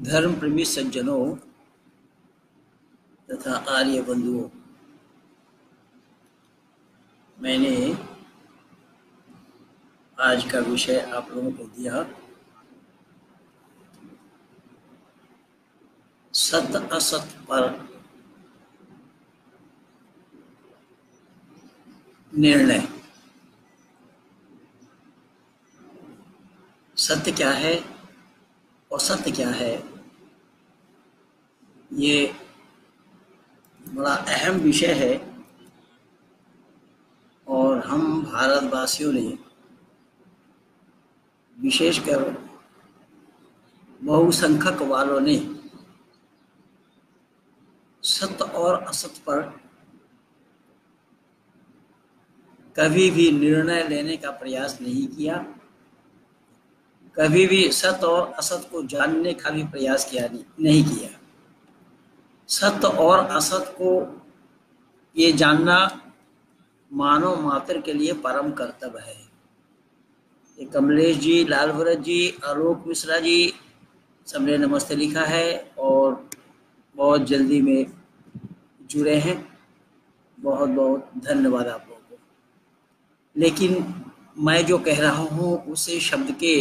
धर्म प्रेमी सज्जनों तथा आर्य बंधुओं, मैंने आज का विषय आप लोगों को दिया सत्य असत्य पर निर्णय। सत्य क्या है और सत्य क्या है, ये बड़ा अहम विषय है और हम भारतवासियों ने विशेषकर बहुसंख्यक वालों ने सत्य और असत्य पर कभी भी निर्णय लेने का प्रयास नहीं किया, कभी भी सत्य और असत्य को जानने का भी प्रयास नहीं किया। सत्य और असत्य को ये जानना मानव मात्र के लिए परम कर्तव्य है। ये कमलेश जी, लाल भरत जी, आलोक मिश्रा जी सबने नमस्ते लिखा है और बहुत जल्दी में जुड़े हैं। बहुत बहुत धन्यवाद आप लोगों को। लेकिन मैं जो कह रहा हूँ उसे शब्द के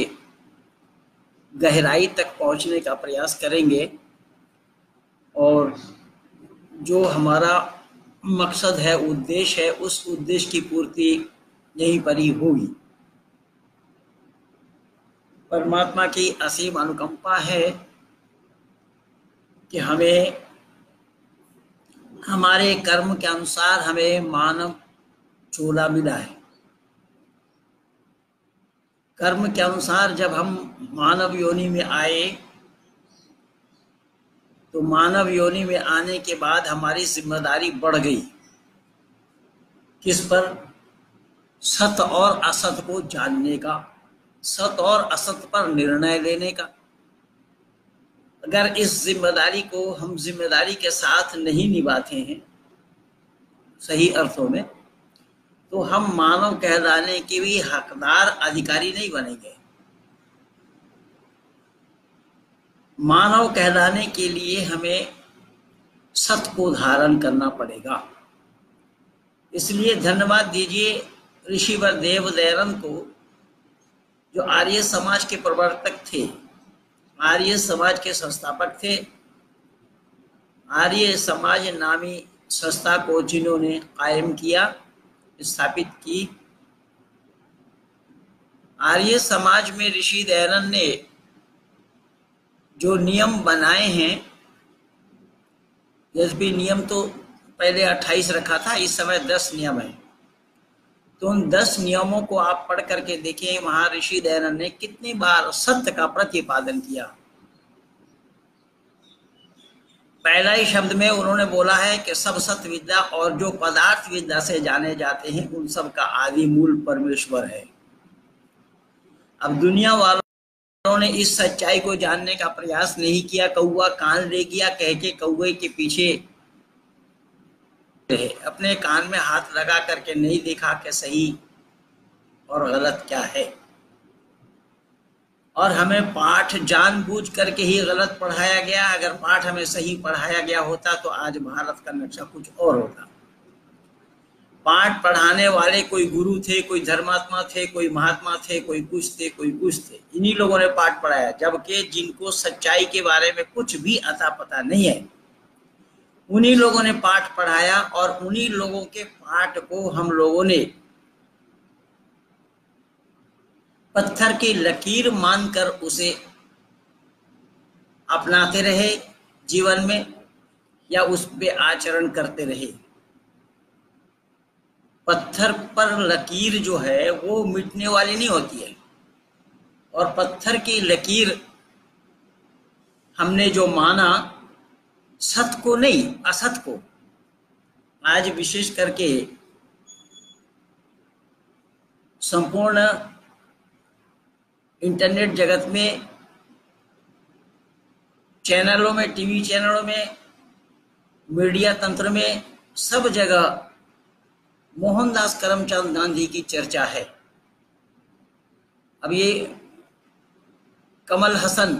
गहराई तक पहुँचने का प्रयास करेंगे और जो हमारा मकसद है, उद्देश्य है, उस उद्देश्य की पूर्ति यहीं पर ही होगी। परमात्मा की असीम अनुकंपा है कि हमें हमारे कर्म के अनुसार हमें मानव चोला मिला है। कर्म के अनुसार जब हम मानव योनि में आए तो मानव योनि में आने के बाद हमारी जिम्मेदारी बढ़ गई। किस पर? सत्य और असत्य को जानने का, सत्य और असत्य पर निर्णय लेने का। अगर इस जिम्मेदारी को हम जिम्मेदारी के साथ नहीं निभाते हैं सही अर्थों में, तो हम मानव कहलाने के भी हकदार अधिकारी नहीं बनेंगे। मानव कहलाने के लिए हमें सत्य को धारण करना पड़ेगा। इसलिए धन्यवाद दीजिए ऋषिवर देव दयानंद को, जो आर्य समाज के प्रवर्तक थे, आर्य समाज के संस्थापक थे। आर्य समाज नामी संस्था को जिन्होंने कायम किया, स्थापित की। आर्य समाज में ऋषि दयानंद ने जो नियम बनाए हैं, यद्यपि नियम तो पहले 28 रखा था, इस समय 10 नियम है, तो उन 10 नियमों को आप पढ़ करके देखें, वहां ऋषि दयानंद ने कितनी बार सत्य का प्रतिपादन किया। पहला ही शब्द में उन्होंने बोला है कि सब सत्य विद्या और जो पदार्थ विद्या से जाने जाते हैं उन सब का आदि मूल परमेश्वर है। अब दुनिया वालों ने इस सच्चाई को जानने का प्रयास नहीं किया। कौवा कान ले गया कह के कौवे के पीछे रहे, अपने कान में हाथ लगा करके नहीं देखा कि सही और गलत क्या है। और हमें पाठ जानबूझ करके ही गलत पढ़ाया गया। अगर पाठ हमें सही पढ़ाया गया होता तो आज भारत का नक्शा कुछ और होता। पाठ पढ़ाने वाले कोई गुरु थे, कोई धर्मात्मा थे, कोई महात्मा थे, कोई कुछ थे, कोई कुछ थे। इन्हीं लोगों ने पाठ पढ़ाया, जबकि जिनको सच्चाई के बारे में कुछ भी अता पता नहीं है, उन्हीं लोगों ने पाठ पढ़ाया और उन्हीं लोगों के पाठ को हम लोगों ने पत्थर की लकीर मानकर उसे अपनाते रहे जीवन में, या उस पे आचरण करते रहे। पत्थर पर लकीर जो है वो मिटने वाली नहीं होती है, और पत्थर की लकीर हमने जो माना, सत्य को नहीं असत्य को। आज विशेष करके संपूर्ण इंटरनेट जगत में, चैनलों में, टीवी चैनलों में, मीडिया तंत्र में, सब जगह मोहनदास करमचंद गांधी की चर्चा है। अब ये कमल हसन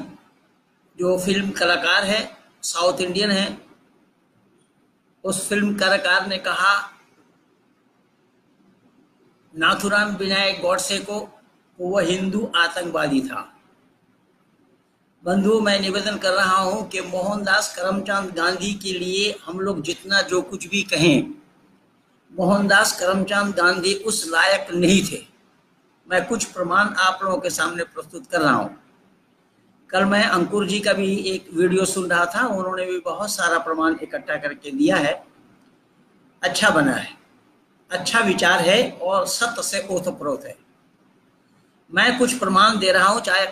जो फिल्म कलाकार है, साउथ इंडियन है, उस फिल्म कलाकार ने कहा नाथुराम विनायक गॉडसे को वह हिंदू आतंकवादी था। बंधुओं, मैं निवेदन कर रहा हूं कि मोहनदास करमचंद गांधी के लिए हम लोग जितना जो कुछ भी कहें, मोहनदास करमचंद गांधी उस लायक नहीं थे। मैं कुछ प्रमाण आप लोगों के सामने प्रस्तुत कर रहा हूं। कल मैं अंकुर जी का भी एक वीडियो सुन रहा था, उन्होंने भी बहुत सारा प्रमाण इकट्ठा करके दिया है। अच्छा बना है, अच्छा विचार है और सत्य से ओतप्रोत है। मैं कुछ प्रमाण दे रहा हूं, चाहे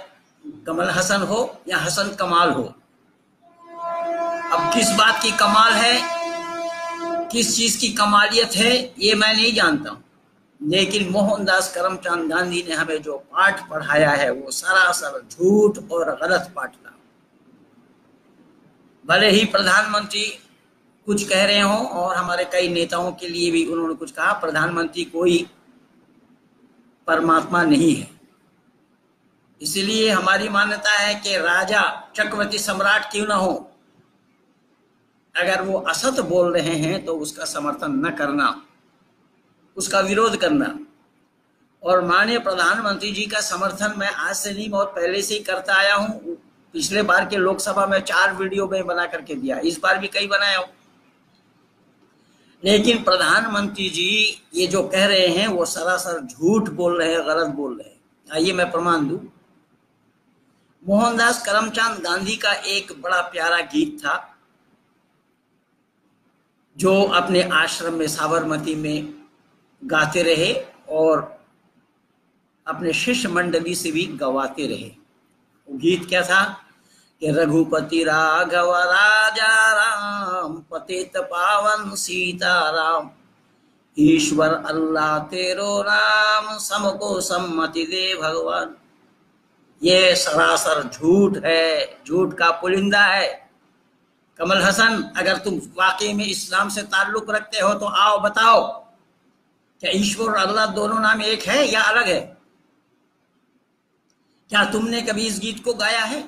कमल हसन हो या हसन कमाल हो। अब किस बात की कमाल है, किस चीज की कमालियत है, ये मैं नहीं जानता हूं, लेकिन मोहनदास करमचंद गांधी ने हमें जो पाठ पढ़ाया है वो सरासर झूठ और गलत पाठ था। भले ही प्रधानमंत्री कुछ कह रहे हों और हमारे कई नेताओं के लिए भी उन्होंने कुछ कहा, प्रधानमंत्री कोई परमात्मा नहीं है। इसलिए हमारी मान्यता है कि राजा चक्रवर्ती सम्राट क्यों ना हो, अगर वो असत बोल रहे हैं तो उसका समर्थन न करना, उसका विरोध करना। और माननीय प्रधानमंत्री जी का समर्थन मैं आज से नहीं, बहुत पहले से ही करता आया हूं। पिछले बार के लोकसभा में 4 वीडियो में बना करके दिया, इस बार भी कई बनाया हूं। लेकिन प्रधानमंत्री जी ये जो कह रहे हैं वो सरासर झूठ बोल रहे हैं, गलत बोल रहे हैं। आइए मैं प्रमाण दूं। मोहनदास करमचंद गांधी का एक बड़ा प्यारा गीत था जो अपने आश्रम में साबरमती में गाते रहे और अपने शिष्य मंडली से भी गवाते रहे। वो गीत क्या था कि रघुपति राघव राजा राम, पतित पावन सीताराम, ईश्वर अल्लाह तेरो नाम, सबको सम्मति दे भगवान। ये सरासर झूठ है, झूठ का पुलिंदा है। कमल हसन, अगर तुम वाकई में इस्लाम से ताल्लुक रखते हो तो आओ बताओ, क्या ईश्वर और अल्लाह दोनों नाम एक है या अलग है? क्या तुमने कभी इस गीत को गाया है?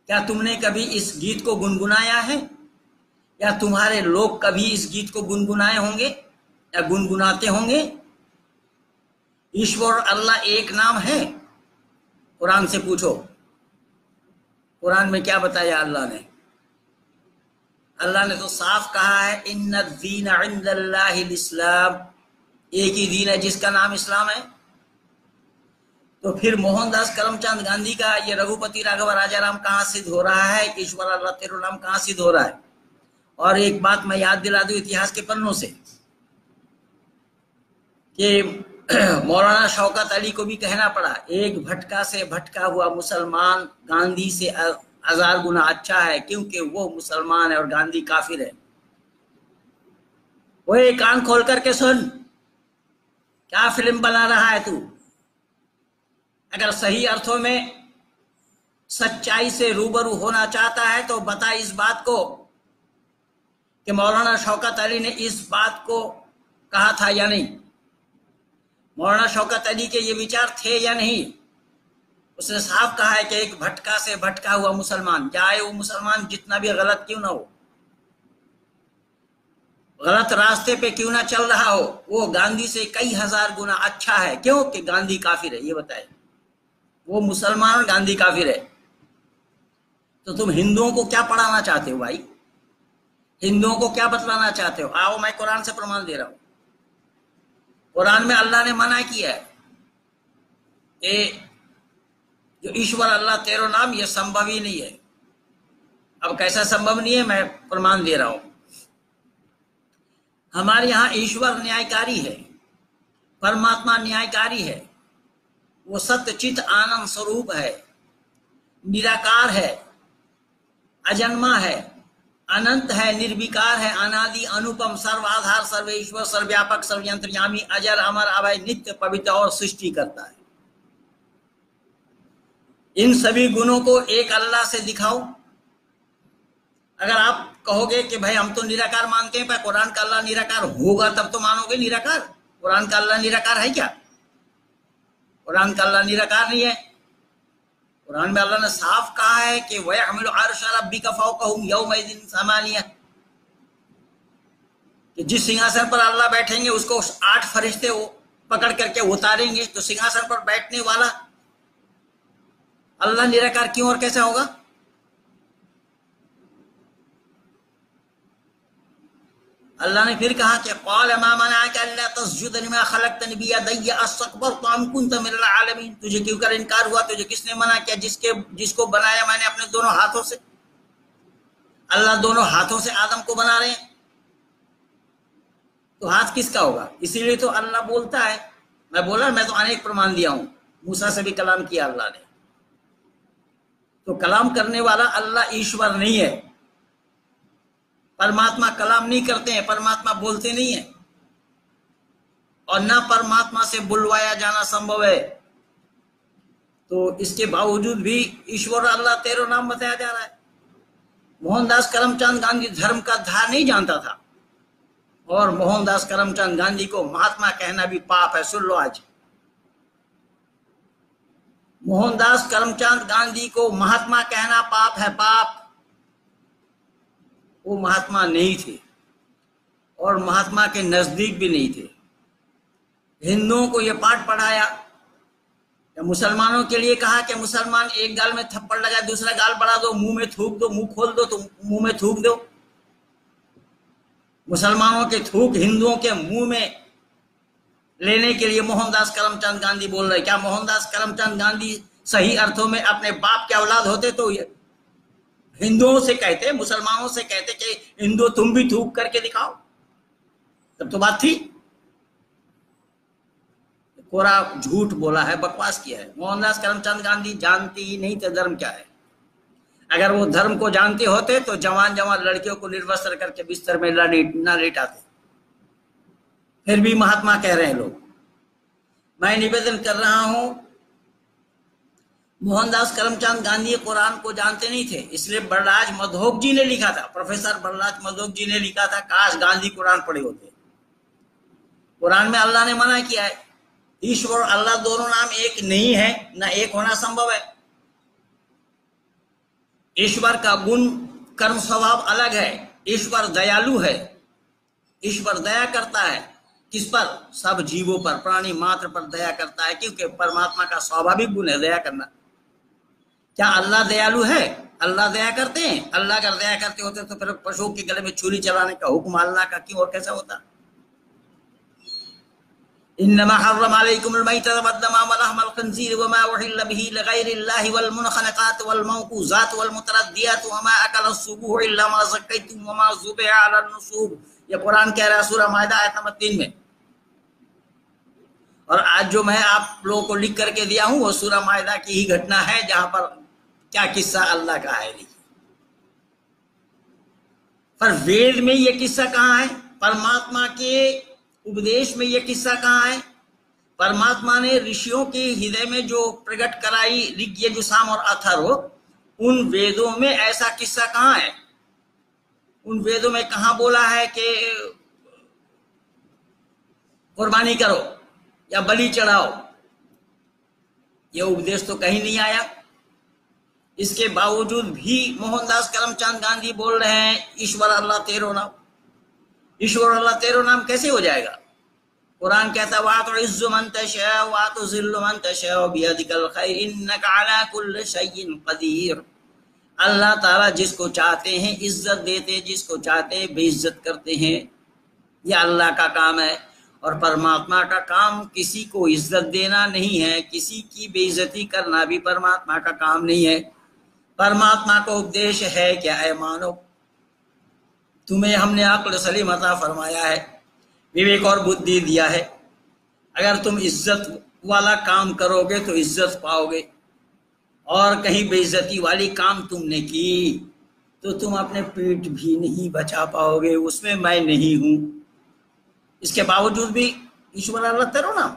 क्या तुमने कभी इस गीत को गुनगुनाया है? या तुम्हारे लोग कभी इस गीत को गुनगुनाए होंगे या गुनगुनाते होंगे? ईश्वर और अल्लाह एक नाम है? कुरान से पूछो, कुरान में क्या बताया अल्लाह ने? अल्लाह ने तो साफ कहा है इन्ना दीन इंदल्लाहिल इस्लाम, एक ही दीन है जिसका नाम इस्लाम है। तो फिर मोहनदास करमचंद गांधी का ये रघुपति राघव राजा राम कहाँ सिद्ध हो रहा है? ईश्वर अल्लाह तेरो नाम कहाँ सिद्ध हो रहा है? और एक बात मैं याद दिला दूं इतिहास के पन्नों से कि मौलाना शौकत अली को भी कहना पड़ा, एक भटका से भटका हुआ मुसलमान गांधी से 1000 गुना अच्छा है, क्योंकि वो मुसलमान है और गांधी काफिर है। वो कान खोल करके सुन, क्या फिल्म बना रहा है तू? अगर सही अर्थों में सच्चाई से रूबरू होना चाहता है तो बता इस बात को कि मौलाना शौकत अली ने इस बात को कहा था या नहीं। मौलाना शौकत अली के ये विचार थे या नहीं? उसने साफ कहा है कि एक भटका से भटका हुआ मुसलमान, चाहे वो मुसलमान जितना भी गलत क्यों ना हो, गलत रास्ते पे क्यों ना चल रहा हो, वो गांधी से कई 1000 गुना अच्छा है। क्यों? कि गांधी काफिर है। ये बताए, वो मुसलमान, गांधी काफिर है। तो तुम हिंदुओं को क्या पढ़ाना चाहते हो भाई? हिंदुओं को क्या बतलाना चाहते हो? आओ मैं कुरान से प्रमाण दे रहा हूं। कुरान में अल्लाह ने मना किया है कि जो ईश्वर अल्लाह तेरो नाम, ये संभव ही नहीं है। अब कैसा संभव नहीं है, मैं प्रमाण दे रहा हूं। हमारे यहां ईश्वर न्यायकारी है, परमात्मा न्यायकारी है। वो सत्य चित आनंद स्वरूप है, निराकार है, अजन्मा है, अनंत है, निर्विकार है, अनादि अनुपम, सर्वाधार, सर्वेश्वर, सर्वव्यापक, सर्वयंत्रयामी, अजर, अमर, अभय, नित्य, पवित्र और सृष्टि करता है। इन सभी गुणों को एक अल्लाह से दिखाओ। अगर आप कहोगे कि भाई हम तो निराकार मानते हैं, पर कुरान का अल्लाह निराकार होगा तब तो मानोगे निराकार। कुरान का अल्लाह निराकार है क्या? कुरान का अल्लाह निराकार नहीं है। कुरान में अल्लाह ने साफ कहा है कि वयहमिलु अर्शा रब्बिका फौकहुम यौमइज़िन समानिया, कि जिस सिंहासन पर अल्लाह बैठेंगे उसको 8 फरिश्ते वो पकड़ करके उतारेंगे। तो सिंहासन पर बैठने वाला अल्लाह निराकार क्यों और कैसे होगा? अल्लाह ने फिर कहा कि क़ाल मा मनाअका अल्ला तस्जुद लिमा खलक़तनी बियदैया अस्तकबरता अम कुन्ता मिनल आलमीन, तुझे क्यों कर इनकार हुआ, तुझे किसने मना किया जिसको बनाया मैंने अपने दोनों हाथों से। अल्लाह दोनों हाथों से आदम को बना रहे हैं, तो हाथ किसका होगा? इसीलिए तो अल्लाह बोलता है, मैं बोला मैं तो अनेक प्रमाण दिया हूं, मूसा से भी कलाम किया अल्लाह ने। तो कलाम करने वाला अल्लाह ईश्वर नहीं है। परमात्मा कलाम नहीं करते हैं, परमात्मा बोलते नहीं है, और ना परमात्मा से बुलवाया जाना संभव है। तो इसके बावजूद भी ईश्वर अल्लाह तेरो नाम बताया जा रहा है। मोहनदास करमचंद गांधी धर्म का धार नहीं जानता था, और मोहनदास करमचंद गांधी को महात्मा कहना भी पाप है। सुन लो, आज मोहनदास करमचंद गांधी को महात्मा कहना पाप है, पाप। वो महात्मा नहीं थे और महात्मा के नजदीक भी नहीं थे। हिंदुओं को यह पाठ पढ़ाया, मुसलमानों के लिए कहा कि मुसलमान एक गाल में थप्पड़ लगाए, दूसरा गाल बढ़ा दो, मुंह में थूक दो, मुंह खोल दो तो मुंह में थूक दो। मुसलमानों के थूक हिंदुओं के मुंह में लेने के लिए मोहनदास करमचंद गांधी बोल रहे। क्या मोहनदास करमचंद गांधी सही अर्थों में अपने बाप के औलाद होते तो हिंदुओं से कहते, मुसलमानों से कहते कि हिंदू तुम भी थूक करके दिखाओ, तब तो बात थी। कोरा झूठ बोला है, बकवास किया है। मोहनदास करमचंद गांधी जानते ही नहीं थे धर्म क्या है। अगर वो धर्म को जानते होते तो जवान जवान लड़कियों को निर्वस्त्र करके बिस्तर में ना लेटाते। फिर भी महात्मा कह रहे हैं लोग। मैं निवेदन कर रहा हूं, मोहनदास करमचंद गांधी कुरान को जानते नहीं थे, इसलिए बलराज मधोक जी ने लिखा था, प्रोफेसर बलराज मधोक जी ने लिखा था, काश गांधी कुरान पढ़े होते। कुरान में अल्लाह ने मना किया है, ईश्वर अल्लाह दोनों नाम एक नहीं है, ना एक होना संभव है। ईश्वर का गुण कर्म स्वभाव अलग है। ईश्वर दयालु है, ईश्वर दया करता है। किस पर? सब जीवों पर, प्राणी मात्र पर दया करता है, क्योंकि परमात्मा का स्वाभाविक गुण है दया करना। क्या अल्लाह दयालु है? अल्लाह दया करते हैं? अल्लाह अगर दया करते होते तो फिर पशुओं के गले में छुरी चलाने का हुक्म अल्लाह का क्यों और कैसा होता? इन्नमा हर्रम अलैकुमुल मैतत वद्दमा वलहमल खंजीर वमा उहिल्ल बिही लिगैरिल्लाहि वल मुनखनकात वल मौकूज़ात वल मुतरद्दियात वमा अकलस सुबुह इल्ला मा ज़क्कैतुम वमा ज़ुबिहा अलन नुसूब। ये कुरान कह रहा है सूरह माइदा आयत नंबर 3 में। और आज जो मैं आप लोगों को लिख करके दिया हूं वो सूरह माइदा की ही घटना है, जहां पर क्या किस्सा अल्लाह का है। पर वेद में ये किस्सा कहाँ है? परमात्मा के उपदेश में ये किस्सा कहाँ है? परमात्मा ने ऋषियों के हृदय में जो प्रकट कराई ऋग, यजुर, साम और अथर्व, उन वेदों में ऐसा किस्सा कहाँ है? उन वेदों में कहाँ बोला है कि कुर्बानी करो या बलि चढ़ाओ? ये उपदेश तो कहीं नहीं आया। इसके बावजूद भी मोहनदास करमचंद गांधी बोल रहे हैं ईश्वर अल्लाह तेरो नाम। ईश्वर अल्लाह तेरो नाम कैसे हो जाएगा? कुरान कहता वा तो इज्जु मन तशा वा तो जिल्लु मन तशा बियदिकल खैर इन्नका अला कुल्लि शैइन कदीर। अल्लाह ताला जिसको चाहते हैं इज्जत देते, जिसको चाहते हैं बेइज्जत करते हैं। यह अल्लाह का काम है। और परमात्मा का काम किसी को इज्जत देना नहीं है, किसी की बेइज्जती करना भी परमात्मा का काम नहीं है। परमात्मा को उपदेश है क्या है? मानो तुम्हें हमने अक्ल सलीम अता फरमाया है, विवेक और बुद्धि दिया है। अगर तुम इज्जत वाला काम करोगे तो इज्जत पाओगे, और कहीं बेइज्जती वाली काम तुमने की तो तुम अपने पेट भी नहीं बचा पाओगे, उसमें मैं नहीं हूं। इसके बावजूद भी ईश्वर अल्लाह तेरो नाम।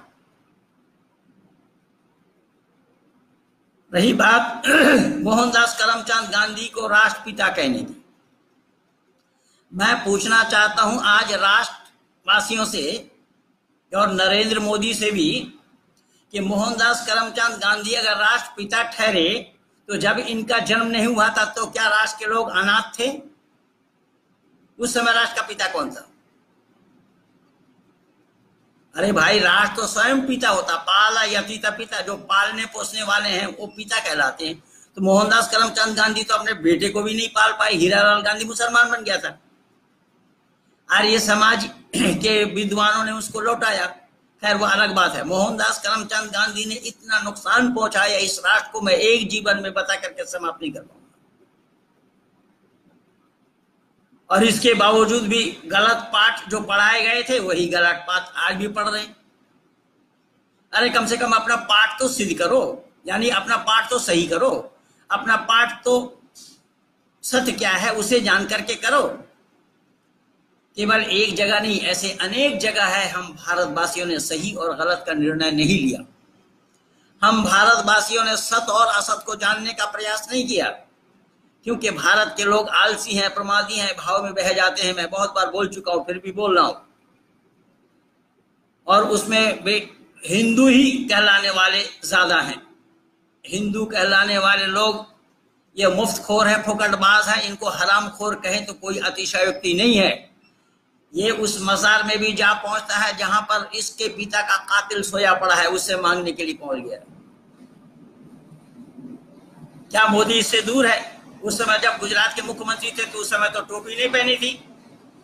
रही बात मोहनदास करमचंद गांधी को राष्ट्रपिता कहने की, मैं पूछना चाहता हूं आज राष्ट्रवासियों से और नरेंद्र मोदी से भी कि मोहनदास करमचंद गांधी अगर राष्ट्रपिता ठहरे तो जब इनका जन्म नहीं हुआ था तो क्या राष्ट्र के लोग अनाथ थे? उस समय राष्ट्र का पिता कौन था? अरे भाई, राष्ट्र तो स्वयं पिता होता, पाला यतीता पिता, जो पालने पोसने वाले हैं वो पिता कहलाते हैं। तो मोहनदास करमचंद गांधी तो अपने बेटे को भी नहीं पाल पाए, हीरालाल गांधी मुसलमान बन गया था। आर्य समाज के विद्वानों ने उसको लौटाया, खैर वो अलग बात है। मोहनदास करमचंद गांधी ने इतना नुकसान पहुंचाया इस राष्ट्र को, मैं एक जीवन में बता करके समाप्त नहीं कर पाऊंगा। और इसके बावजूद भी गलत पाठ जो पढ़ाए गए थे वही गलत पाठ आज भी पढ़ रहे हैं। अरे कम से कम अपना पाठ तो सिद्ध करो, यानी अपना पाठ तो सही करो, अपना पाठ तो सत्य क्या है उसे जान करके करो। केवल एक जगह नहीं, ऐसे अनेक जगह है हम भारतवासियों ने सही और गलत का निर्णय नहीं लिया। हम भारतवासियों ने सत्य और असत्य को जानने का प्रयास नहीं किया, क्योंकि भारत के लोग आलसी हैं, प्रमादी हैं, भाव में बह जाते हैं। मैं बहुत बार बोल चुका हूं, फिर भी बोल रहा हूं। और उसमें वे हिंदू ही कहलाने वाले ज्यादा हैं। हिंदू कहलाने वाले लोग ये मुफ्तखोर है, फुकटबाज है, इनको हरामखोर कहें तो कोई अतिशयोक्ति नहीं है। ये उस मजार में भी जा पहुंचता है जहां पर इसके पिता का कातिल सोया पड़ा है, उससे मांगने के लिए पहुंच गया। क्या मोदी इससे दूर है? उस समय जब गुजरात के मुख्यमंत्री थे तो उस समय तो टोपी नहीं पहनी थी,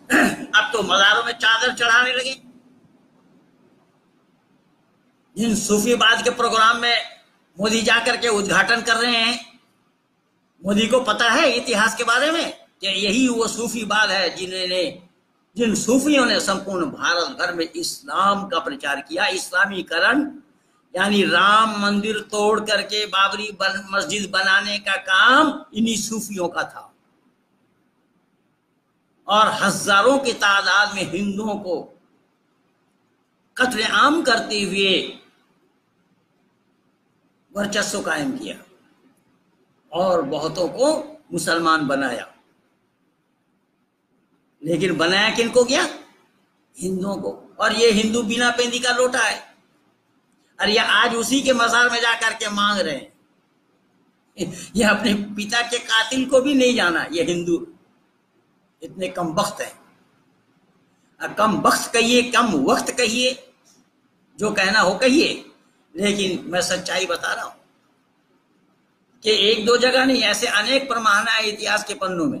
अब तो मजारों में चादर चढ़ाने लगे। जिन सूफीवाद के प्रोग्राम में मोदी जाकर के उद्घाटन कर रहे हैं, मोदी को पता है इतिहास के बारे में कि यही वो सूफीवाद है जिन सूफियों ने संपूर्ण भारत भर में इस्लाम का प्रचार किया। इस्लामीकरण यानी राम मंदिर तोड़ करके बाबरी मस्जिद बनाने का काम इन्हीं सूफियों का था, और हजारों की तादाद में हिंदुओं को कत्लेआम करते हुए वर्चस्व कायम किया और बहुतों को मुसलमान बनाया। लेकिन बनाया किनको गया? हिंदुओं को। और ये हिंदू बिना पेंदी का लोटा है। और ये आज उसी के मजार में जाकर के मांग रहे हैं। ये अपने पिता के कातिल को भी नहीं जाना, ये हिंदू इतने कम वक्त है। कम वक्त कहिए, कम वक्त कहिए, जो कहना हो कहिए, लेकिन मैं सच्चाई बता रहा हूं कि एक दो जगह नहीं, ऐसे अनेक प्रमाण है इतिहास के पन्नों में।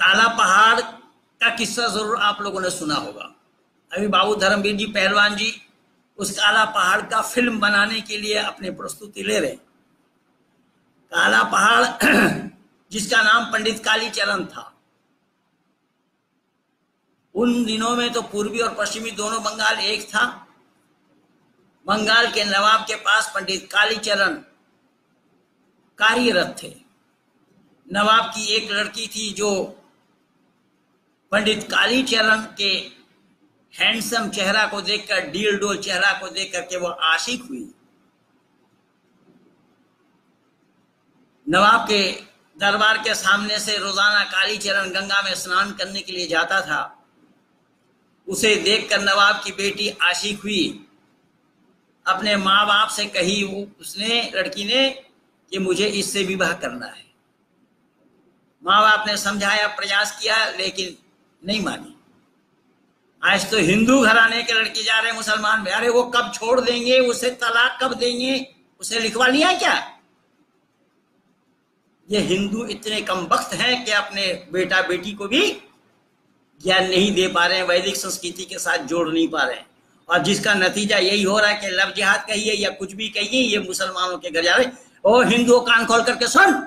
काला पहाड़ का किस्सा जरूर आप लोगों ने सुना होगा। अभी बाबू धर्मवीर जी पहलवान जी उस काला पहाड़ का फिल्म बनाने के लिए अपनी प्रस्तुति ले रहे। काला पहाड़ जिसका नाम पंडित कालीचरण था, उन दिनों में तो पूर्वी और पश्चिमी दोनों बंगाल एक था। बंगाल के नवाब के पास पंडित कालीचरण कार्यरत थे। नवाब की एक लड़की थी जो पंडित कालीचरण के हैंडसम चेहरा को देखकर, डील डोल चेहरा को देख करके वो आशिक हुई। नवाब के दरबार के सामने से रोजाना कालीचरण गंगा में स्नान करने के लिए जाता था। उसे देखकर नवाब की बेटी आशिक हुई, अपने माँ बाप से कही उसने, लड़की ने, कि मुझे इससे विवाह करना है। माँ बाप ने समझाया, प्रयास किया, लेकिन नहीं मानी। आज तो हिंदू घराने के लड़के जा रहे हैं मुसलमान में। अरे वो कब छोड़ देंगे, उसे तलाक कब देंगे, उसे लिखवा लिया क्या? ये हिंदू इतने कम वक्त हैं कि अपने बेटा बेटी को भी ज्ञान नहीं दे पा रहे हैं, वैदिक संस्कृति के साथ जोड़ नहीं पा रहे हैं। और जिसका नतीजा यही हो रहा है कि लव जिहाद कहिए या कुछ भी कहिए, ये मुसलमानों के घर जा रहे। ओ हिंदुओं, कान खोल करके सुन,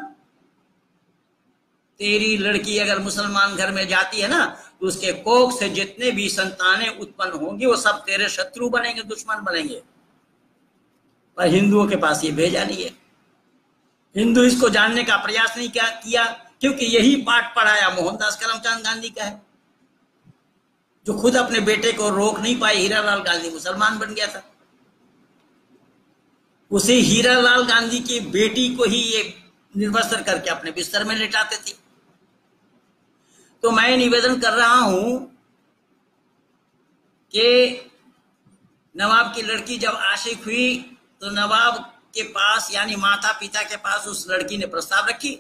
तेरी लड़की अगर मुसलमान घर में जाती है ना, तो उसके कोख से जितने भी संतानें उत्पन्न होंगी वो सब तेरे शत्रु बनेंगे, दुश्मन बनेंगे। पर हिंदुओं के पास ये भेजा नहीं है। हिंदू इसको जानने का प्रयास नहीं किया, क्योंकि यही पाठ पढ़ाया मोहनदास करमचंद गांधी का है, जो खुद अपने बेटे को रोक नहीं पाए। हीरालाल गांधी मुसलमान बन गया था। उसे हीरालाल गांधी की बेटी को ही ये निर्वस्त्र करके अपने बिस्तर में लेटाते थे। तो मैं निवेदन कर रहा हूं कि नवाब की लड़की जब आशिक हुई तो नवाब के पास यानी माता पिता के पास उस लड़की ने प्रस्ताव रखी।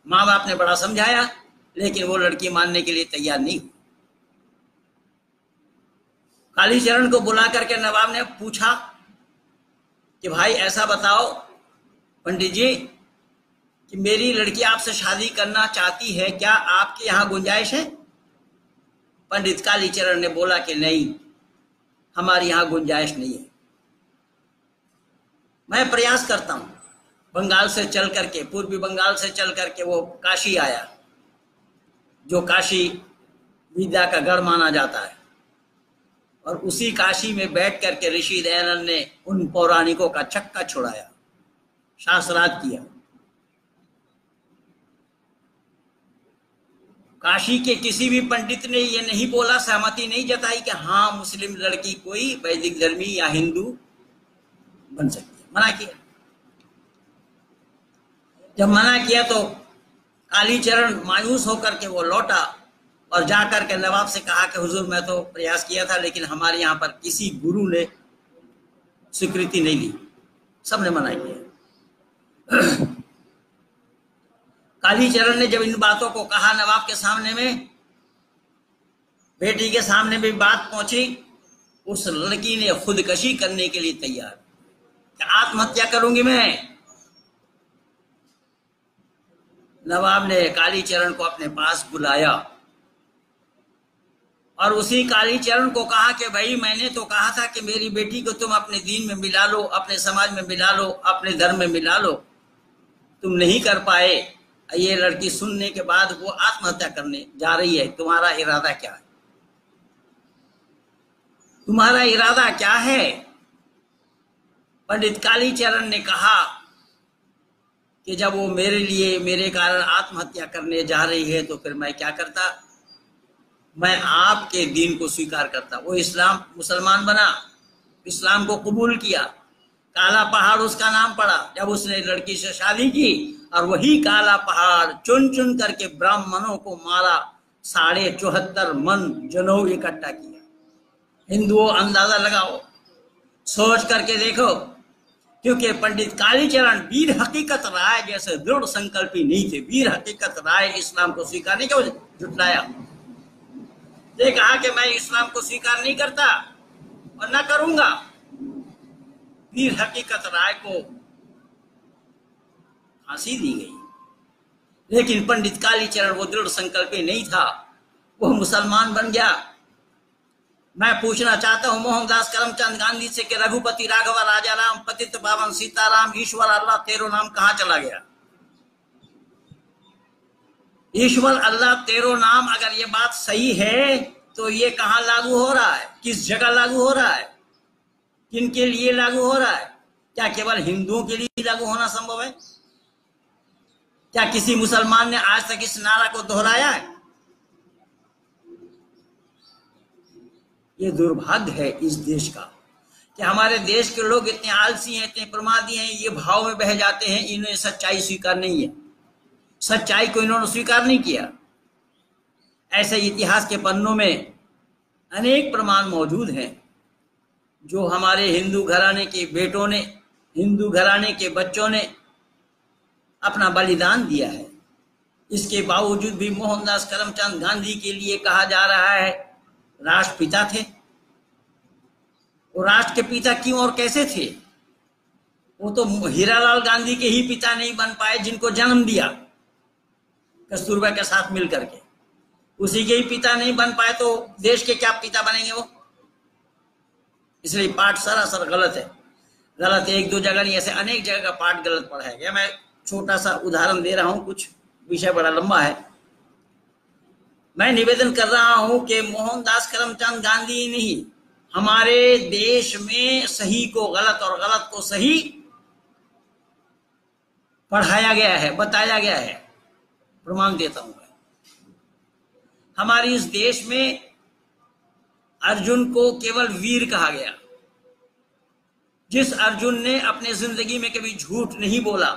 माँ बाप ने बड़ा समझाया, लेकिन वो लड़की मानने के लिए तैयार नहीं हुई। कालीचरण को बुला करके नवाब ने पूछा कि भाई ऐसा बताओ पंडित जी कि मेरी लड़की आपसे शादी करना चाहती है, क्या आपके यहाँ गुंजाइश है? पंडित कालीचरण ने बोला कि नहीं, हमारे यहाँ गुंजाइश नहीं है। मैं प्रयास करता हूं। बंगाल से चल करके, पूर्वी बंगाल से चल करके वो काशी आया, जो काशी विद्या का गढ़ माना जाता है, और उसी काशी में बैठ करके ऋषि दयानंद ने उन पौराणिकों का छक्का छुड़ाया, शास्त्रार्थ किया। काशी के किसी भी पंडित ने ये नहीं बोला, सहमति नहीं जताई कि हाँ मुस्लिम लड़की कोई वैदिक धर्मी या हिंदू बन सकती है, मना किया। जब मना किया तो कालीचरण मायूस होकर के वो लौटा और जाकर के नवाब से कहा कि हुजूर मैं तो प्रयास किया था, लेकिन हमारे यहाँ पर किसी गुरु ने स्वीकृति नहीं दी, सबने मना किया। कालीचरण ने जब इन बातों को कहा नवाब के सामने में, बेटी के सामने भी बात पहुंची, उस लड़की ने खुदकशी करने के लिए तैयार, आत्महत्या करूंगी मैं। नवाब ने कालीचरण को अपने पास बुलाया और उसी कालीचरण को कहा कि भाई मैंने तो कहा था कि मेरी बेटी को तुम अपने दीन में मिला लो, अपने समाज में मिला लो, अपने धर्म में मिला लो, तुम नहीं कर पाए। ये लड़की सुनने के बाद वो आत्महत्या करने जा रही है, तुम्हारा इरादा क्या है? तुम्हारा इरादा क्या है? पंडित कालीचरण ने कहा कि जब वो मेरे लिए, मेरे कारण आत्महत्या करने जा रही है तो फिर मैं क्या करता? मैं आपके दीन को स्वीकार करता। वो इस्लाम, मुसलमान बना, इस्लाम को कबूल किया। काला पहाड़ उसका नाम पड़ा जब उसने लड़की से शादी की, और वही काला पहाड़ चुन चुन करके ब्राह्मणों को मारा, 74.5 मन जनेऊ इकट्ठा किया। हिंदुओं अंदाजा लगाओ, सोच करके देखो, क्योंकि पंडित कालीचरण वीर हकीकत राय जैसे दृढ़ संकल्पी नहीं थे। वीर हकीकत राय इस्लाम को स्वीकारने के वजह जुटलाया, ये कहा कि मैं इस्लाम को स्वीकार नहीं करता और ना करूंगा। वीर हकीकत राय को फांसी दी गई, लेकिन पंडित कालीचरण वो दृढ़ संकल्पी नहीं था, वह मुसलमान बन गया। मैं पूछना चाहता हूं मोहनदास करमचंद गांधी से कि रघुपति राघव राजा राम पतित पावन सीताराम ईश्वर अल्लाह तेरो नाम कहां चला गया? ईश्वर अल्लाह तेरो नाम, अगर ये बात सही है तो ये कहां लागू हो रहा है? किस जगह लागू हो रहा है? किन के लिए लागू हो रहा है? क्या केवल हिंदुओं के लिए लागू होना संभव है? क्या किसी मुसलमान ने आज तक इस नारा को दोहराया है? ये दुर्भाग्य है इस देश का कि हमारे देश के लोग इतने आलसी हैं, इतने प्रमादी हैं, ये भाव में बह जाते हैं। इन्हें सच्चाई स्वीकार नहीं है, सच्चाई को इन्होंने स्वीकार नहीं किया। ऐसे इतिहास के पन्नों में अनेक प्रमाण मौजूद हैं जो हमारे हिंदू घराने के बेटों ने, हिंदू घराने के बच्चों ने अपना बलिदान दिया है। इसके बावजूद भी मोहनदास करमचंद गांधी के लिए कहा जा रहा है राष्ट्रपिता थे। वो राष्ट्र के पिता क्यों और कैसे थे? वो तो हीरालाल गांधी के ही पिता नहीं बन पाए जिनको जन्म दिया कस्तूरबा के साथ मिलकर के। उसी के ही पिता नहीं बन पाए तो देश के क्या पिता बनेंगे वो? इसलिए पाठ सरासर गलत है। गलत है, एक दो जगह नहीं, ऐसे अनेक जगह का पाठ गलत पढ़ाया गया। मैं छोटा सा उदाहरण दे रहा हूं, कुछ विषय बड़ा लंबा है। मैं निवेदन कर रहा हूं कि मोहनदास करमचंद गांधी नहीं, हमारे देश में सही को गलत और गलत को सही पढ़ाया गया है, बताया गया है। प्रमाण देता हूं मैं। हमारे इस देश में अर्जुन को केवल वीर कहा गया। जिस अर्जुन ने अपने जिंदगी में कभी झूठ नहीं बोला,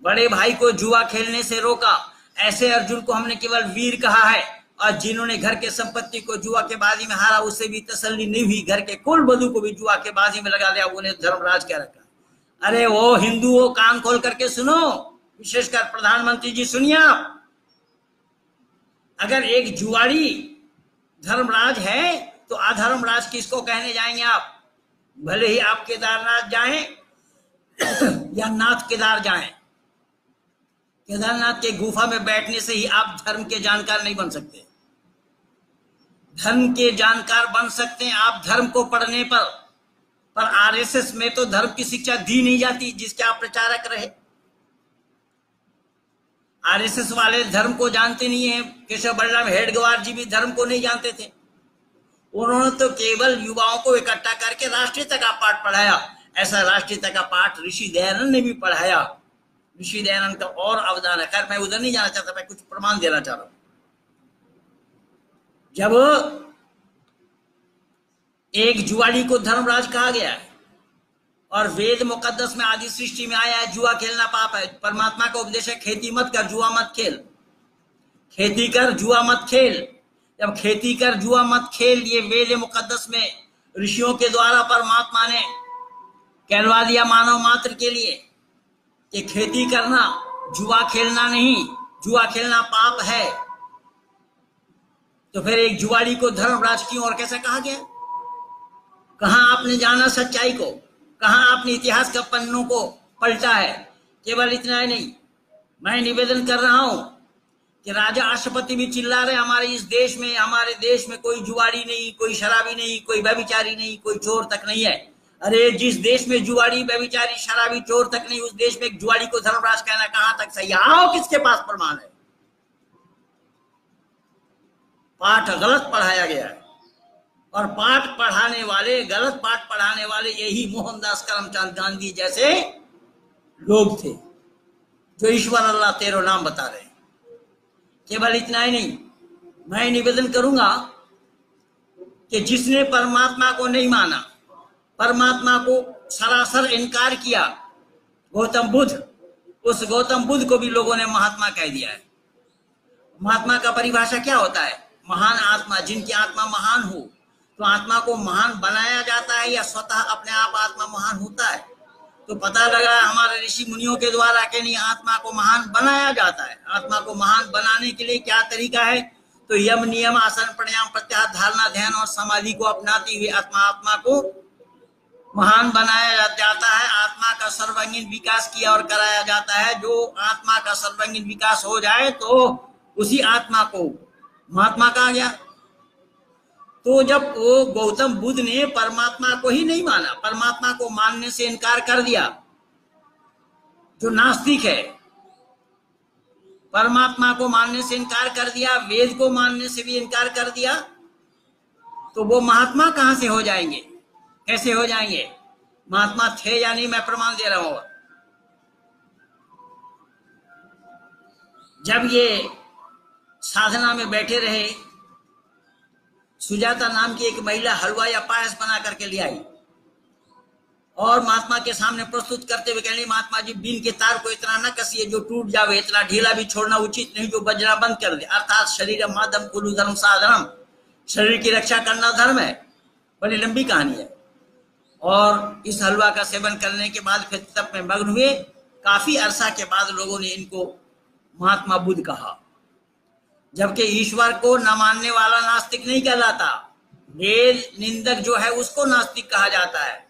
बड़े भाई को जुआ खेलने से रोका, ऐसे अर्जुन को हमने केवल वीर कहा है। और जिन्होंने घर के संपत्ति को जुआ के बाजी में हारा उससे भी तसल्ली नहीं हुई, घर के कुल बधू को भी जुआ के बाजी में लगा दिया, उन्हें धर्मराज कह रखा। अरे वो हिंदुओं, कान खोल करके सुनो, विशेषकर प्रधानमंत्री जी सुनिए आप, अगर एक जुआड़ी धर्मराज है तो अधर्मराज किसको कहने जाएंगे आप? भले ही आप केदारनाथ जाएं या नाथ केदार जाएं, केदारनाथ के गुफा में बैठने से ही आप धर्म के जानकार नहीं बन सकते। धर्म के जानकार बन सकते हैं आप धर्म को पढ़ने पर आरएसएस में तो धर्म की शिक्षा दी नहीं जाती जिसके आप प्रचारक रहे। आरएसएस वाले धर्म को जानते नहीं है। केशव बलराम हेडगेवार जी भी धर्म को नहीं जानते थे। उन्होंने तो केवल युवाओं को इकट्ठा करके राष्ट्रीयता का पाठ पढ़ाया। ऐसा राष्ट्रीयता का पाठ ऋषि दयानंद ने भी पढ़ाया। ऋषि दयानंद का और अवदान है। खैर मैं उधर नहीं जाना चाहता, मैं कुछ प्रमाण देना चाह रहा हूं। जब एक जुआड़ी को धर्मराज कहा गया है और वेद मुकद्दस में आदि सृष्टि में आया है जुआ खेलना पाप है। परमात्मा का उपदेश है खेती मत कर, जुआ मत खेल, खेती कर, जुआ मत खेल। जब खेती कर, जुआ मत खेल, ये वेद मुकद्दस में ऋषियों के द्वारा परमात्मा ने कहलवा दिया मानव मात्र के लिए कि खेती करना, जुआ खेलना नहीं, जुआ खेलना पाप है। तो फिर एक जुआड़ी को धर्मराज क्यों और कैसे कहा गया? कहां आपने जाना सच्चाई को? कहां आपने इतिहास का पन्नों को पलटा है? केवल इतना ही नहीं, मैं निवेदन कर रहा हूं कि राजा अश्वपति भी चिल्ला रहे हमारे देश में कोई जुआड़ी नहीं, कोई शराबी नहीं, कोई व्यभिचारी नहीं, कोई चोर तक नहीं है। अरे जिस देश में जुआड़ी, व्यभिचारी, शराबी, चोर तक नहीं, उस देश में एक जुआड़ी को धर्मराज कहना कहां तक सही? आओ, किसके पास प्रमाण है? पाठ गलत पढ़ाया गया है और पाठ पढ़ाने वाले, गलत पाठ पढ़ाने वाले यही मोहनदास करमचंद गांधी जैसे लोग थे जो ईश्वर अल्लाह तेरो नाम बता रहे हैं। केवल इतना ही नहीं, मैं निवेदन करूंगा कि जिसने परमात्मा को नहीं माना, परमात्मा को सरासर इनकार किया, गौतम बुद्ध, उस गौतम बुद्ध को भी लोगों ने महात्मा कह दिया है। महात्मा का परिभाषा क्या होता है? महान आत्मा, जिनकी आत्मा महान हो। तो आत्मा को महान बनाया जाता है या स्वतः अपने आप आत्मा महान होता है? तो पता लगा हमारे ऋषि मुनियों के द्वारा कि नहीं, आत्मा को महान बनाया जाता है। आत्मा को महान बनाने के लिए क्या तरीका है? तो यम, नियम, आसन, प्राणायाम, प्रत्याहार, धारणा, ध्यान और समाधि को अपनाते हुए आत्मा को महान बनाया जाता है। आत्मा का सर्वांगीण विकास किया और कराया जाता है। जो आत्मा का सर्वांगीण विकास हो जाए तो उसी आत्मा को महात्मा कहा गया। तो जब वो गौतम बुद्ध ने परमात्मा को ही नहीं माना, परमात्मा को मानने से इनकार कर दिया, जो नास्तिक है, परमात्मा को मानने से इनकार कर दिया, वेद को मानने से भी इनकार कर दिया, तो वो महात्मा कहां से हो जाएंगे? कैसे हो जाएंगे? महात्मा थे या नहीं, मैं प्रमाण दे रहा हूं। जब ये साधना में बैठे रहे, सुजाता नाम की एक महिला हलवा या पायस बना करके ले आई और महात्मा के सामने प्रस्तुत करते हुए कहली, महात्मा जी बीन के तार को इतना न कसिए जो टूट जावे, इतना ढीला भी छोड़ना उचित नहीं जो बजना बंद कर दे। अर्थात शरीर माधम कुलु धर्म साधनम, शरीर की रक्षा करना धर्म है। बड़ी लंबी कहानी है। और इस हलवा का सेवन करने के बाद फिर तप में मग्न हुए। काफी अरसा के बाद लोगों ने इनको महात्मा बुद्ध कहा, जबकि ईश्वर को न मानने वाला नास्तिक नहीं कहलाता। वेद निंदक जो है उसको नास्तिक कहा जाता है।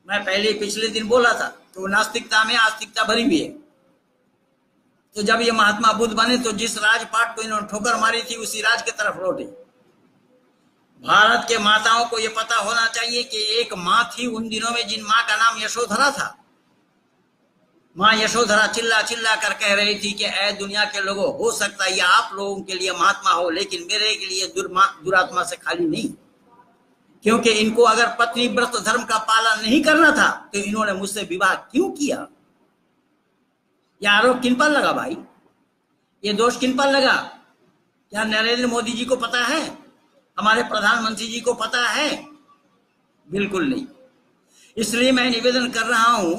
मैं पहले पिछले दिन बोला था कि वो नास्तिकता में आस्तिकता भरी हुई है। तो जब ये महात्मा बुद्ध बने तो जिस राजपाट को इन्होंने ठोकर मारी थी उसी राज की तरफ लौटे। भारत के माताओं को यह पता होना चाहिए कि एक माँ थी उन दिनों में जिन माँ का नाम यशोधरा था। माँ यशोधरा चिल्ला चिल्ला कर कह रही थी कि ऐ दुनिया के लोगों, हो सकता है यह आप लोगों के लिए महात्मा हो, लेकिन मेरे के लिए दुरात्मा से खाली नहीं। क्योंकि इनको अगर पत्नी व्रत धर्म का पालन नहीं करना था तो इन्होंने मुझसे विवाह क्यों किया? यह आरोप किन पर लगा भाई? ये दोष किन पर लगा? क्या नरेंद्र मोदी जी को पता है? हमारे प्रधानमंत्री जी को पता है? बिल्कुल नहीं। इसलिए मैं निवेदन कर रहा हूं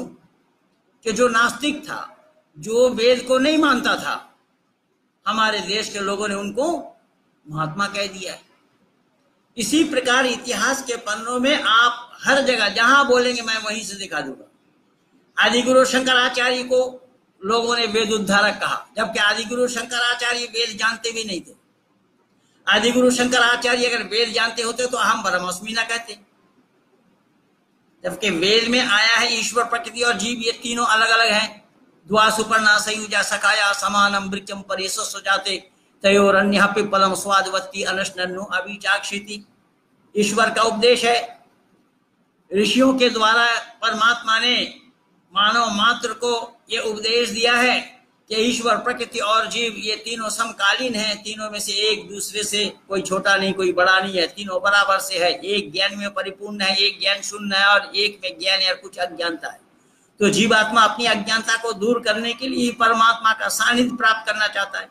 कि जो नास्तिक था, जो वेद को नहीं मानता था, हमारे देश के लोगों ने उनको महात्मा कह दिया है। इसी प्रकार इतिहास के पन्नों में आप हर जगह जहां बोलेंगे मैं वहीं से दिखा दूंगा। आदिगुरु शंकराचार्य को लोगों ने वेद उद्धारक कहा, जबकि आदिगुरु शंकराचार्य वेद जानते भी नहीं थे। आदिगुरु शंकराचार्य अगर वेद जानते होते तो हम ब्रह्मस्मि ना कहते, जबकि वेद में आया है ईश्वर, प्रकृति और जीव ये तीनों अलग अलग हैं। द्वा सुपर्णा संयुजा सखाया समानम वृक्षम परेश जाते तयोरन्य पिप्पलम स्वादवती अनशननु अभिचाक्षिति। ईश्वर का उपदेश है। ऋषियों के द्वारा परमात्मा ने मानव मात्र को यह उपदेश दिया है कि ईश्वर, प्रकृति और जीव ये तीनों समकालीन हैं। तीनों में से एक दूसरे से कोई छोटा नहीं, कोई बड़ा नहीं है, तीनों बराबर से है। एक ज्ञान में परिपूर्ण है, एक ज्ञान शून्य है और एक में ज्ञान है और कुछ अज्ञानता है। तो जीवात्मा अपनी अज्ञानता को दूर करने के लिए परमात्मा का सानिध्य प्राप्त करना चाहता है।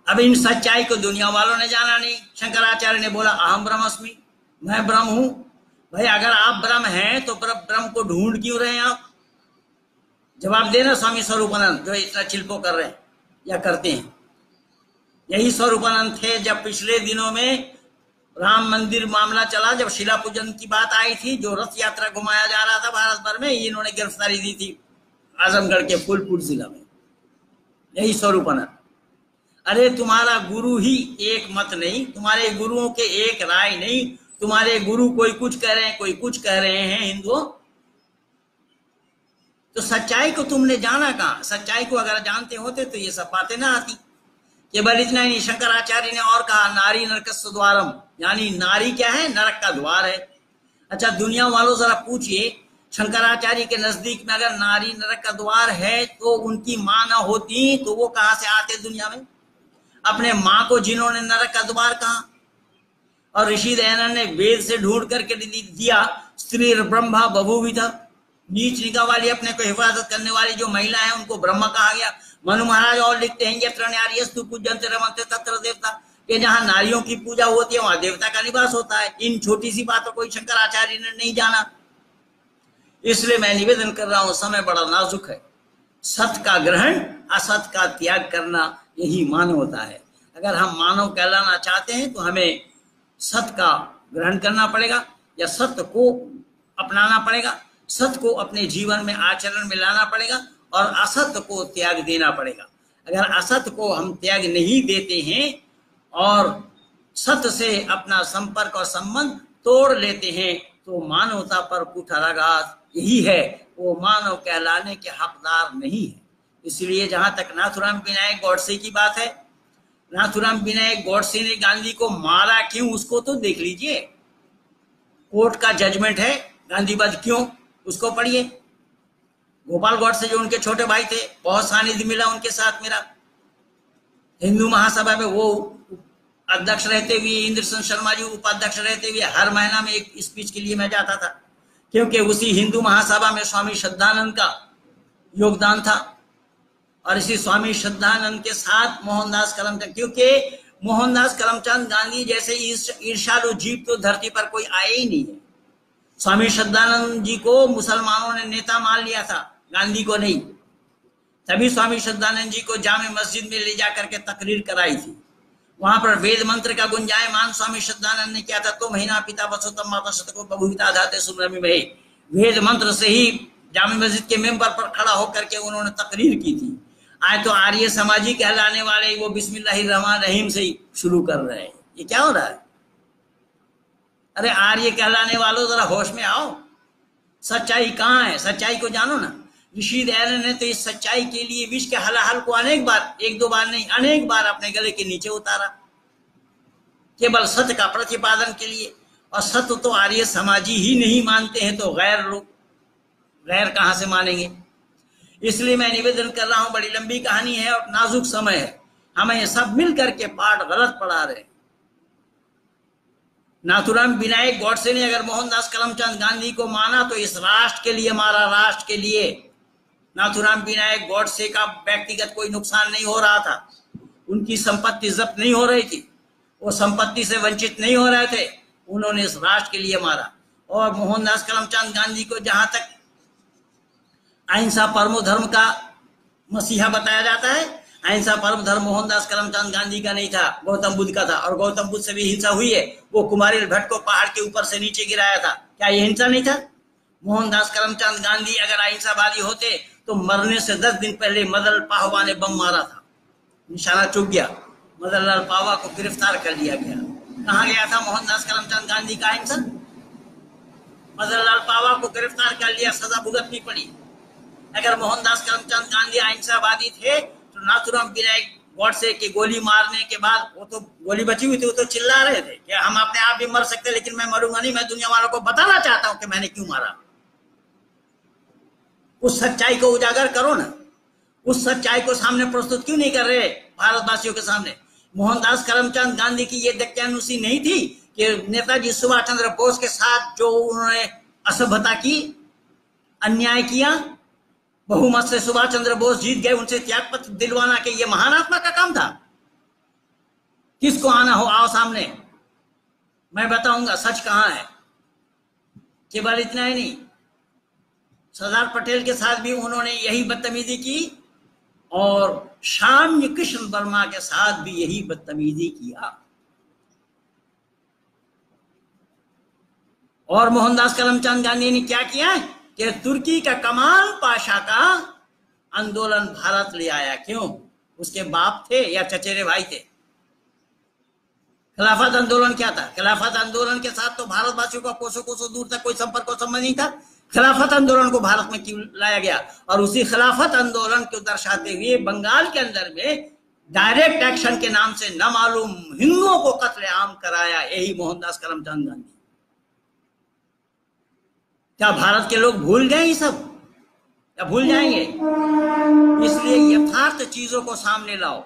अब इन सच्चाई को दुनिया वालों ने जाना नहीं। शंकराचार्य ने बोला अहम ब्रह्मस्मि, मैं ब्रह्म हूं। भाई अगर आप ब्रह्म हैं तो ब्रह्म को ढूंढ क्यों रहे हैं आप? जवाब देना स्वामी स्वरूपानंद, जो इतना चिल्पो कर रहे हैं या करते हैं। यही स्वरूपानंद थे जब पिछले दिनों में राम मंदिर मामला चला, जब शिला पूजन की बात आई थी, जो रथ यात्रा घुमाया जा रहा था भारत भर में, इन्होंने गिरफ्तारी दी थी आजमगढ़ के फूलपुर जिला में। यही स्वरूपानंद। अरे तुम्हारा गुरु ही एक मत नहीं, तुम्हारे गुरुओं के एक राय नहीं, तुम्हारे गुरु कोई कुछ कह रहे हैं, कोई कुछ कह रहे हैं हिंदुओं। तो सच्चाई को तुमने जाना कहां? सच्चाई को अगर जानते होते तो ये सब बातें ना आती। केवल इतना ही, शंकराचार्य ने और कहा नारी नरकस्य द्वारम, यानी नारी क्या है? नरक का द्वार है। अच्छा दुनिया वालों जरा पूछिए, शंकराचार्य के नजदीक में अगर नारी नरक का द्वार है तो उनकी मां ना होती तो वो कहां से आते दुनिया में? अपने मां को जिन्होंने नरक का द्वार कहा, और ऋषि दयानंद ने वेद से ढूंढ करके दिया स्त्री ब्रह्मा बभूविधा। नीच निगाह वाली, अपने को हिफाजत करने वाली जो महिला है उनको ब्रह्मा कहा गया। मनु महाराज और लिखते हैं यत्र नार्यस्तु पूज्यन्ते रमन्ते तत्र देवता, कि जहां नारियों की पूजा होती है वहां देवता का निवास होता है। इन छोटी सी बातों को शंकराचार्य ने नहीं जाना। इसलिए मैं निवेदन कर रहा हूं, समय बड़ा नाजुक है। सत्य का ग्रहण, असत का त्याग करना, यही मानव होता है। अगर हम मानव कहलाना चाहते हैं तो हमें सत्य का ग्रहण करना पड़ेगा या सत्य को अपनाना पड़ेगा, सत्य को अपने जीवन में आचरण में लाना पड़ेगा और असत्य को त्याग देना पड़ेगा। अगर असत्य को हम त्याग नहीं देते हैं और सत्य से अपना संपर्क और संबंध तोड़ लेते हैं तो मानवता पर कुठाराघात यही है, वो मानव कहलाने के हकदार नहीं है। इसलिए जहां तक नाथुराम विनायक गॉडसे की बात है, नाथुराम विनायक गॉडसे ने गांधी को मारा क्यों उसको तो देख लीजिए। कोर्ट का जजमेंट है गांधीवाद क्यों, उसको पढ़िए। गोपाल गॉडसे जो उनके छोटे भाई थे, बहुत सानिध्य मिला उनके साथ मेरा। हिंदू महासभा में वो अध्यक्ष रहते हुए, इंद्रसेन शर्मा जी उपाध्यक्ष रहते हुए, हर महीना में एक स्पीच के लिए मैं जाता था, क्योंकि उसी हिंदू महासभा में स्वामी श्रद्धानंद का योगदान था। और इसी स्वामी श्रद्धानंद के साथ मोहनदास करमचंद, क्योंकि मोहनदास करमचंद गांधी जैसे ईर्ष्यालु जीव तो धरती पर कोई आए ही नहीं है। स्वामी श्रद्धानंद जी को मुसलमानों ने नेता मान लिया था, गांधी को नहीं। तभी स्वामी श्रद्धानंद जी को जामे मस्जिद में ले जाकर के तकरीर कराई थी। वहां पर वेद मंत्र का गुंजायमान स्वामी श्रद्धानंद ने किया था, तो महीना पिता वसुतम माता शतको बहुविता धाते सुब्रह्मण्य में। वेद मंत्र से ही जामे मस्जिद के मेंबर पर खड़ा होकर के उन्होंने तकरीर की थी। आज तो आर्य समाजी कहलाने वाले वो बिस्मिल्लाहिर रहमान रहीम से ही शुरू कर रहे हैं। ये क्या हो रहा है? अरे आर्य कहलाने वालों जरा होश में आओ, सच्चाई कहाँ है? सच्चाई को जानो ना। ऋषि दयानंद ने तो इस सच्चाई के लिए विष के हलाहल को अनेक बार, एक दो बार नहीं अनेक बार अपने गले के नीचे उतारा, केवल सत्य का प्रतिपादन के लिए। और सत्य तो आर्य समाजी ही नहीं मानते हैं तो गैर लोग, गैर कहां से मानेंगे? इसलिए मैं निवेदन कर रहा हूं, बड़ी लंबी कहानी है और नाजुक समय है, हमें सब मिल करके पाठ गलत पढ़ा रहे। नाथुराम विनायक गॉडसे ने अगर मोहनदास करमचंद गांधी को माना तो इस राष्ट्र के लिए मारा, राष्ट्र के लिए। नाथुराम विनायक गॉडसे का व्यक्तिगत कोई नुकसान नहीं हो रहा था, उनकी संपत्ति जब्त नहीं हो रही थी, वो संपत्ति से वंचित नहीं हो रहे थे, उन्होंने इस राष्ट्र के लिए मारा। और मोहनदास करमचंद गांधी को जहां तक अहिंसा परमो धर्म का मसीहा बताया जाता है, अहिंसा परम धर्म मोहनदास करमचंद गांधी का नहीं था, गौतम बुद्ध का था। और गौतम बुद्ध से भी हिंसा हुई है, वो कुमारिल भट्ट को पहाड़ के ऊपर से नीचे गिराया था, क्या ये हिंसा नहीं था? मोहनदास करमचंद गांधी अगर अहिंसावादी होते तो मरने से 10 दिन पहले मदन पाहवा ने बम मारा था, निशाना चूक गया, मदन लाल पाहवा को गिरफ्तार कर लिया गया। कहाँ गया था मोहनदास करमचंद गांधी का अहिंसा? मदन लाल पाहवा को गिरफ्तार कर लिया, सजा भुगतनी पड़ी। अगर मोहनदास करमचंद गांधी अहिंसावादी थे तो नाथूराम विनायक गॉडसे की गोली मारने के बाद, वो तो गोली बची हुई थी, वो तो चिल्ला रहे थे कि हम अपने आप भी मर सकते, लेकिन मैं मरूंगा नहीं, मैं दुनिया वालों को बताना चाहता हूं कि मैंने क्यों मारा। उस सच्चाई को उजागर करो ना, उस सच्चाई को सामने प्रस्तुत क्यों नहीं कर रहे भारतवासियों के सामने? मोहनदास करमचंद गांधी की ये दक्यानुसी नहीं थी कि नेताजी सुभाष चंद्र बोस के साथ जो उन्होंने असभ्यता की, अन्याय किया, बहुमत से सुभाष चंद्र बोस जीत गए, उनसे त्याग पत्र दिलवाना के ये महान आत्मा का काम था। किसको आना हो आओ सामने, मैं बताऊंगा सच कहां है। केवल इतना ही नहीं, सरदार पटेल के साथ भी उन्होंने यही बदतमीजी की और शाम्य कृष्ण वर्मा के साथ भी यही बदतमीजी किया। और मोहनदास करमचंद गांधी ने क्या किया कि तुर्की का कमाल पाशा का आंदोलन भारत ले आया। क्यों? उसके बाप थे या चचेरे भाई थे? खिलाफत आंदोलन क्या था? खिलाफत आंदोलन के साथ तो भारतवासियों का कोसों कोसों दूर तक कोई संपर्क और संबंध नहीं था। खिलाफत आंदोलन को भारत में क्यों लाया गया? और उसी खिलाफत आंदोलन को दर्शाते हुए बंगाल के अंदर में डायरेक्ट एक्शन के नाम से न मालूम हिंदुओं को कत्लेआम कराया, यही मोहनदास करमचंद गांधी। क्या भारत के लोग भूल गए ये सब या भूल जाएंगे? इसलिए यथार्थ चीजों को सामने लाओ।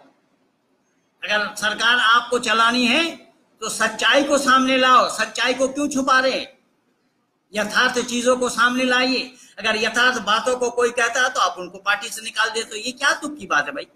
अगर सरकार आपको चलानी है तो सच्चाई को सामने लाओ। सच्चाई को क्यों छुपा रहे? यथार्थ चीजों को सामने लाइए। अगर यथार्थ बातों को कोई कहता है तो आप उनको पार्टी से निकाल दे, तो ये क्या तुक की बात है भाई?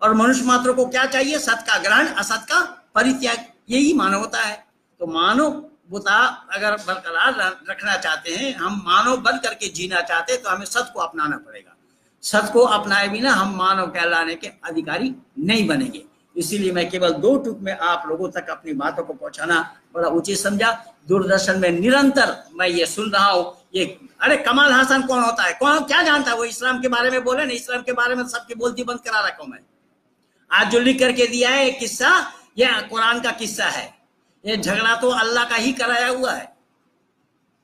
और मनुष्य मात्र को क्या चाहिए? सत का ग्रहण, असत का परित्याग, यही मानवता है। तो मानवता अगर बरकरार रखना चाहते हैं, हम मानव बन करके जीना चाहते हैं, तो हमें सत को अपनाना पड़ेगा। सत को अपनाए बिना हम मानव कहलाने के अधिकारी नहीं बनेंगे। इसीलिए मैं केवल 2 टूक में आप लोगों तक अपनी बातों को पहुंचाना बड़ा उचित समझा। दूरदर्शन में निरंतर मैं ये सुन रहा हूँ, ये अरे कमाल हासन कौन होता है, कौन क्या जानता है? वो इस्लाम के बारे में बोले ना, इस्लाम के बारे में सबकी बोलती बंद करा रखा हूं मैं। आज जो लिख करके दिया है किस्सा, यह कुरान का किस्सा है। ये झगड़ा तो अल्लाह का ही कराया हुआ है।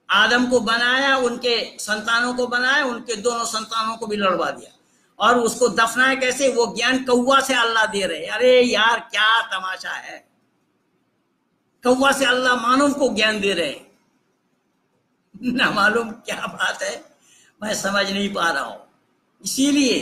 आदम को बनाया, उनके संतानों को बनाया, उनके दोनों संतानों को भी लड़वा दिया, और उसको दफनाया कैसे? वो ज्ञान कौवा से अल्लाह दे रहे। अरे यार क्या तमाशा है, कौवा से अल्लाह मानव को ज्ञान दे रहे, ना मालूम क्या बात है, मैं समझ नहीं पा रहा हूं। इसीलिए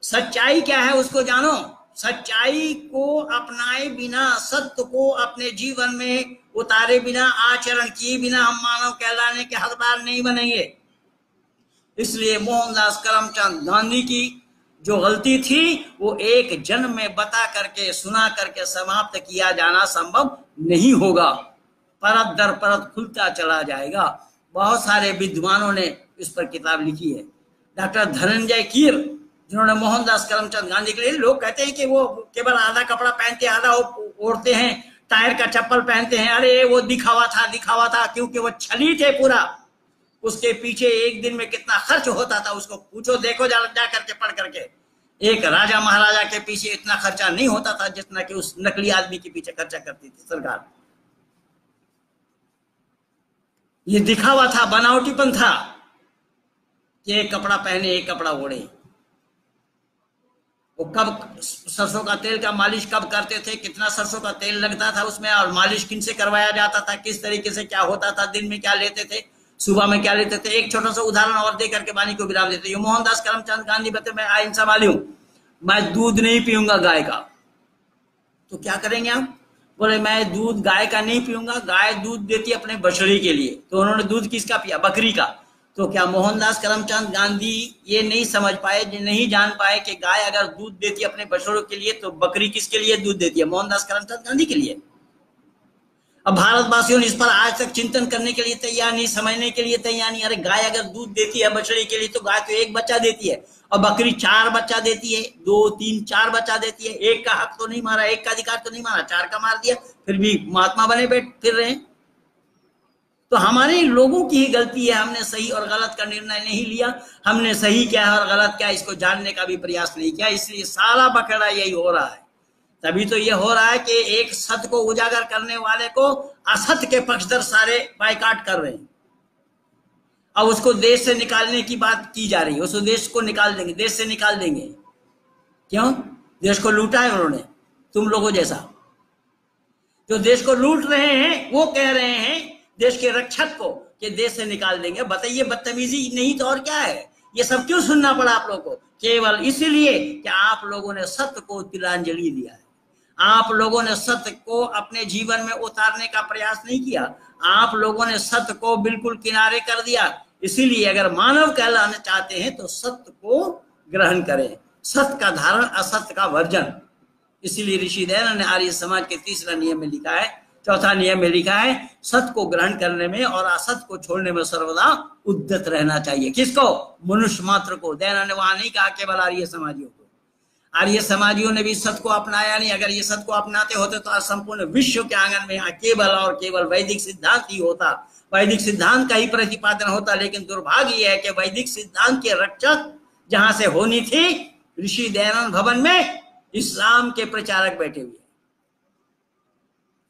सच्चाई क्या है उसको जानो। सच्चाई को अपनाए बिना, सत्य को अपने जीवन में उतारे बिना, आचरण किए बिना हम मानव कहलाने के हकदार नहीं बनेंगे। इसलिए मोहनदास करमचंद गांधी की जो गलती थी वो एक जन्म में बता करके, सुना करके समाप्त किया जाना संभव नहीं होगा। परत दर परत खुलता चला जाएगा। बहुत सारे विद्वानों ने इस पर किताब लिखी है। डॉक्टर धनंजय कीर, जिन्होंने मोहनदास करमचंद गांधी के लिए, लोग कहते हैं कि वो केवल आधा कपड़ा पहनते, आधा ओढ़ते हैं, टायर का चप्पल पहनते हैं। अरे वो दिखावा था, दिखावा था, क्योंकि वो छली थे पूरा। उसके पीछे एक दिन में कितना खर्च होता था उसको पूछो, देखो जा करके, पढ़ करके। एक राजा महाराजा के पीछे इतना खर्चा नहीं होता था जितना कि उस नकली आदमी के पीछे खर्चा करती थी सरकार। ये दिखावा था, बनावटीपन था कि एक कपड़ा पहने, एक कपड़ा ओढ़े। वो कब सरसों का तेल का मालिश कब करते थे, कितना सरसों का तेल लगता था उसमें, और मालिश किन से करवाया जाता था, किस तरीके से क्या होता था, दिन में क्या लेते थे, सुबह में क्या लेते थे। एक छोटा सा उदाहरण और दे करके वाणी को विराम देते। मोहनदास करमचंद गांधी बते, मैं अहिंसा वाली हूं, मैं दूध नहीं पीऊंगा गाय का। तो क्या करेंगे आप? बोले मैं दूध गाय का नहीं पीऊंगा, गाय दूध देती है अपने बछड़ी के लिए। तो उन्होंने दूध किसका पिया? बकरी का। तो क्या मोहनदास करमचंद गांधी ये नहीं समझ पाए, नहीं जान पाए कि गाय अगर दूध देती है अपने बछड़ों के लिए, तो बकरी किसके लिए दूध देती है? मोहनदास करमचंद गांधी के लिए। अब भारतवासियों ने इस पर आज तक चिंतन करने के लिए तैयार नहीं, समझने के लिए तैयार नहीं। अरे गाय अगर दूध देती है बछड़े के लिए तो गाय तो एक बच्चा देती है, और बकरी 4 बच्चा देती है, 2 3 4 बच्चा देती है। एक का हक तो नहीं मारा, एक का अधिकार तो नहीं मारा, 4 का मार दिया, फिर भी महात्मा बने बैठ फिर रहे हैं। तो हमारे लोगों की ही गलती है, हमने सही और गलत का निर्णय नहीं लिया, हमने सही क्या है और गलत क्या है इसको जानने का भी प्रयास नहीं किया, इसलिए सारा बखेड़ा यही हो रहा है। तभी तो ये हो रहा है कि एक सत्य को उजागर करने वाले को असत्य के पक्षधर सारे बायकाट कर रहे हैं। अब उसको देश से निकालने की बात की जा रही है, उसको देश को निकाल देंगे, देश से निकाल देंगे। क्यों? देश को लूटा है उन्होंने, तुम लोगों जैसा। जो देश को लूट रहे हैं वो कह रहे हैं देश के रक्षक को कि देश से निकाल देंगे। बताइए, बदतमीजी नहीं तो और क्या है? ये सब क्यों सुनना पड़ा आप लोगों को? केवल इसलिए कि आप लोगों ने सत्य को तिलांजलि दिया है, आप लोगों ने सत्य को अपने जीवन में उतारने का प्रयास नहीं किया, आप लोगों ने सत्य को बिल्कुल किनारे कर दिया। इसीलिए अगर मानव कहलाना चाहते हैं तो सत्य को ग्रहण करें, सत्य का धारण, असत्य का वर्जन। इसीलिए ऋषि दयानंद ने आर्य समाज के 3रा नियम में लिखा है, 4था नियम में लिखा है, सत्य को ग्रहण करने में और असत्य को छोड़ने में सर्वदा उद्यत रहना चाहिए। किसको? मनुष्य मात्र को। दयानंद ने वहां नहीं कहा केवल आर्य समाजियों को। आर्य समाजियों ने भी सत्य को अपनाया नहीं। अगर ये सत्य को अपनाते होते तो आज संपूर्ण विश्व के आंगन में केवल और केवल वैदिक सिद्धांत ही होता, वैदिक सिद्धांत का ही प्रतिपादन होता। लेकिन दुर्भाग्य यह है कि वैदिक सिद्धांत के रक्षक जहां से होनी थी, ऋषि दयानंद भवन में इस्लाम के प्रचारक बैठे हुए।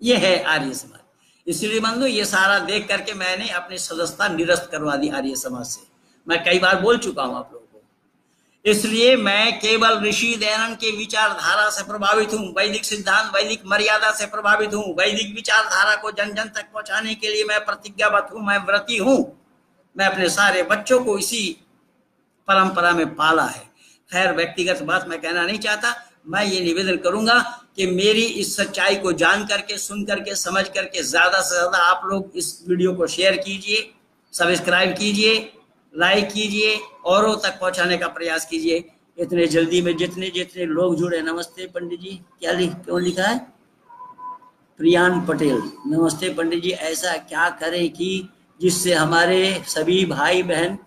ये है आर्य समाज। इसलिए बंधु, ये सारा देख करके मैंने अपनी सदस्यता निरस्त करवा दी आर्य समाज से। मैं कई बार बोल चुका हूं आप लोगों को। इसलिए मैं केवल ऋषि दयानंद के विचारधारा से प्रभावित हूं, वैदिक सिद्धांत, वैदिक मर्यादा से प्रभावित हूं। वैदिक विचारधारा को जन जन तक पहुंचाने के लिए मैं प्रतिज्ञाबद्ध हूं, मैं व्रती हूं। मैं अपने सारे बच्चों को इसी परंपरा में पाला है। खैर, व्यक्तिगत बात मैं कहना नहीं चाहता। मैं ये निवेदन करूंगा कि मेरी इस सच्चाई को जान करके, सुन करके, समझ करके ज्यादा से ज्यादा आप लोग इस वीडियो को शेयर कीजिए, सब्सक्राइब कीजिए, लाइक कीजिए, औरों तक पहुंचाने का प्रयास कीजिए। इतने जल्दी में जितने जितने लोग जुड़े। नमस्ते पंडित जी। क्यों लिखा है? प्रियान पटेल। नमस्ते पंडित जी। ऐसा क्या करें कि जिससे हमारे सभी भाई बहन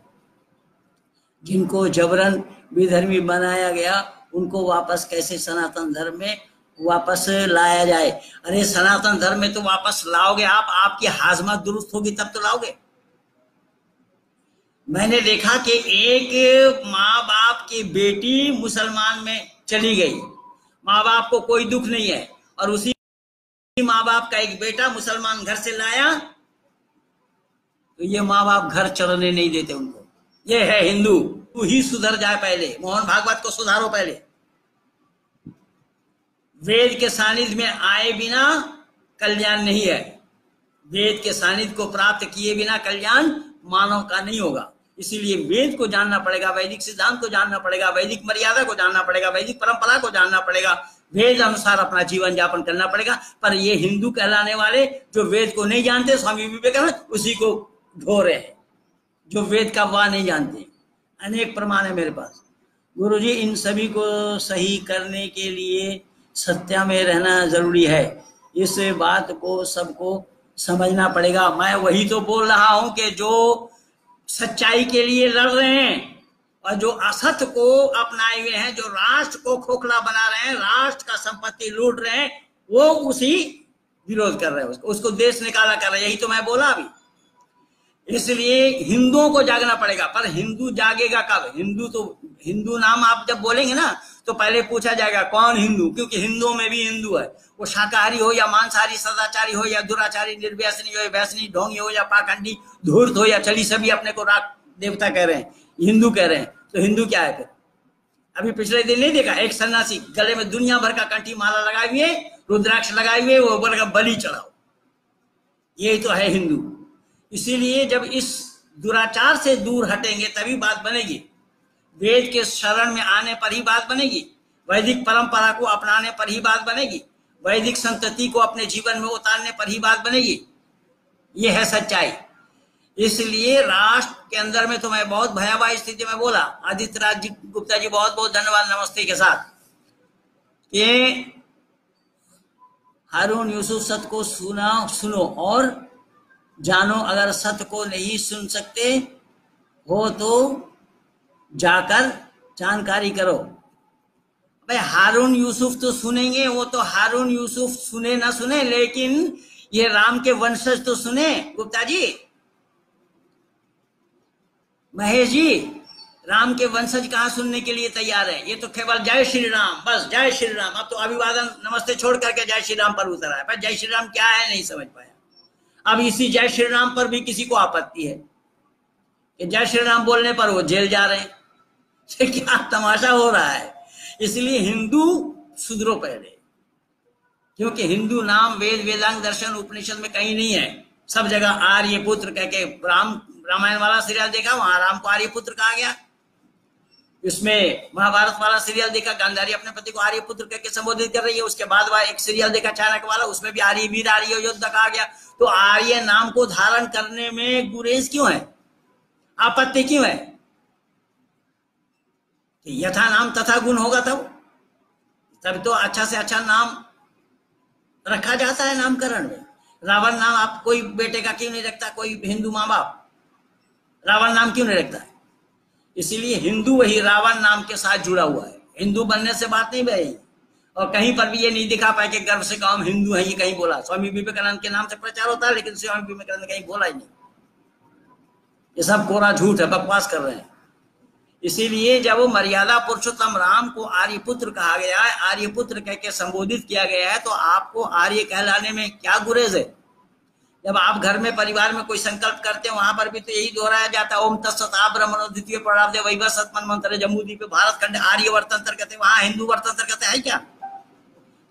जिनको जबरन विधर्मी बनाया गया उनको वापस कैसे सनातन धर्म में वापस लाया जाए? अरे सनातन धर्म में तो वापस लाओगे आप, आपकी हाजमा दुरुस्त होगी तब तो लाओगे। मैंने देखा कि एक माँ बाप की बेटी मुसलमान में चली गई, माँ बाप को कोई दुख नहीं है, और उसी माँ बाप का एक बेटा मुसलमान घर से लाया तो ये माँ बाप घर चलने नहीं देते उनको। ये है हिंदू। तू ही सुधर जाए पहले, मोहन भागवत को सुधारो पहले। वेद के सानिध्य में आए बिना कल्याण नहीं है। वेद के सानिध्य को प्राप्त किए बिना कल्याण मानव का नहीं होगा। इसीलिए वेद को जानना पड़ेगा, वैदिक सिद्धांत को जानना पड़ेगा, वैदिक मर्यादा को जानना पड़ेगा, वैदिक परंपरा को जानना पड़ेगा, वेद अनुसार अपना जीवन यापन करना पड़ेगा। पर ये हिंदू कहलाने वाले जो वेद को नहीं जानते, स्वामी विवेकानंद उसी को ढो रहे हैं, जो वेद का वाह नहीं जानते। अनेक प्रमाण है मेरे पास। गुरुजी, इन सभी को सही करने के लिए सत्य में रहना जरूरी है। इस बात को सबको समझना पड़ेगा। मैं वही तो बोल रहा हूं कि जो सच्चाई के लिए लड़ रहे हैं और जो असत्य को अपनाए हुए हैं, जो राष्ट्र को खोखला बना रहे हैं, राष्ट्र का संपत्ति लूट रहे हैं, वो उसी विरोध कर रहे हैं, उसको देश निकाला कर रहे हैं। यही तो मैं बोला अभी। इसलिए हिंदुओं को जागना पड़ेगा। पर हिंदू जागेगा कब? हिंदू नाम आप जब बोलेंगे ना तो पहले पूछा जाएगा कौन हिंदू, क्योंकि हिंदुओं में भी हिंदू है। वो शाकाहारी हो या मांसाहारी, सदाचारी हो या दुराचारी, निर्व्यसनी हो या व्यसनी, ढोंगी हो या पाखंडी, धूर्त हो या चली, सभी अपने को राग देवता कह रहे हैं, हिंदू कह रहे हैं। तो हिंदू क्या है फिर? अभी पिछले दिन नहीं देखा एक सन्यासी गले में दुनिया भर का कंठी माला लगाए हुए, रुद्राक्ष लगाए हुए, वो बोलेगा बलि चढ़ाओ। यही तो है हिंदू। इसीलिए जब इस दुराचार से दूर हटेंगे तभी बात बनेगी। वेद के शरण में आने पर ही बात बनेगी, वैदिक परंपरा को अपनाने पर ही बात बनेगी, वैदिक संतति को अपने जीवन में उतारने पर ही बात बनेगी। यह है सच्चाई। इसलिए राष्ट्र के अंदर में तो मैं बहुत भयावह स्थिति में बोला। आदित्य राज जी गुप्ता जी बहुत बहुत धन्यवाद, नमस्ते के साथ। ये हारून यूसुफ सत्य को सुनो और जानो। अगर सत्य को नहीं सुन सकते हो तो जाकर जानकारी करो। भाई हारून यूसुफ तो सुनेंगे, वो तो हारून यूसुफ सुने ना सुने, लेकिन ये राम के वंशज तो सुने। गुप्ता जी, महेश जी, राम के वंशज कहाँ सुनने के लिए तैयार है? ये तो केवल जय श्री राम, बस जय श्री राम। अब तो अभिवादन नमस्ते छोड़ करके जय श्री राम पर उतर आया। पर जय श्री राम क्या है नहीं समझ पाया। अब इसी जय श्री राम पर भी किसी को आपत्ति है कि जय श्री राम बोलने पर वो जेल जा रहे हैं। क्या तमाशा हो रहा है। इसलिए हिंदू सुधरो पहले, क्योंकि हिंदू नाम वेद वेदांग दर्शन उपनिषद में कहीं नहीं है। सब जगह आर्य पुत्र कह के रामायण वाला सीरियल देखा, वहां राम को आर्य पुत्र कहा गया। इसमें महाभारत वाला सीरियल देखा, गांधारी अपने पति को आर्य पुत्र कह के संबोधित कर रही है। उसके बाद वह एक सीरियल देखा चाणक्य वाला, उसमें भी आर्य वीर आर्य योद्धा कहा गया। तो आर्य नाम को धारण करने में गुरेज क्यों है, आपत्ति क्यों है? यथा नाम तथा गुण होगा तब तो अच्छा से अच्छा नाम रखा जाता है नामकरण में। रावण नाम आप कोई बेटे का क्यों नहीं रखता? कोई हिंदू माँ बाप रावण नाम क्यों नहीं रखता है? इसीलिए हिंदू वही रावण नाम के साथ जुड़ा हुआ है। हिंदू बनने से बात नहीं भाई। और कहीं पर भी ये नहीं दिखा पाए कि गर्व से कहा हम हिंदू हैं, ये कहीं बोला। स्वामी विवेकानंद के नाम से प्रचार होता है, लेकिन स्वामी विवेकानंद कहीं बोला ही नहीं। ये सब कोरा झूठ है, बकवास कर रहे हैं। इसीलिए जब वो मर्यादा पुरुषोत्तम राम को आर्यपुत्र कहा गया है, आर्यपुत्र कह के संबोधित किया गया है, तो आपको आर्य कहलाने में क्या गुरेज है? जब आप घर में परिवार में कोई संकल्प करते हैं, वहां पर भी तो यही दोहराया जाता है, ओम तत्सत आ ब्रह्मणो द्वितीय प्रारब्धे वैवस्वत सत्मन मंत्र जम्बूद्वीपे भारत खंड आर्य वर्तंत्र कहते हैं। वहां हिंदू वर्तंत्र कहते हैं क्या?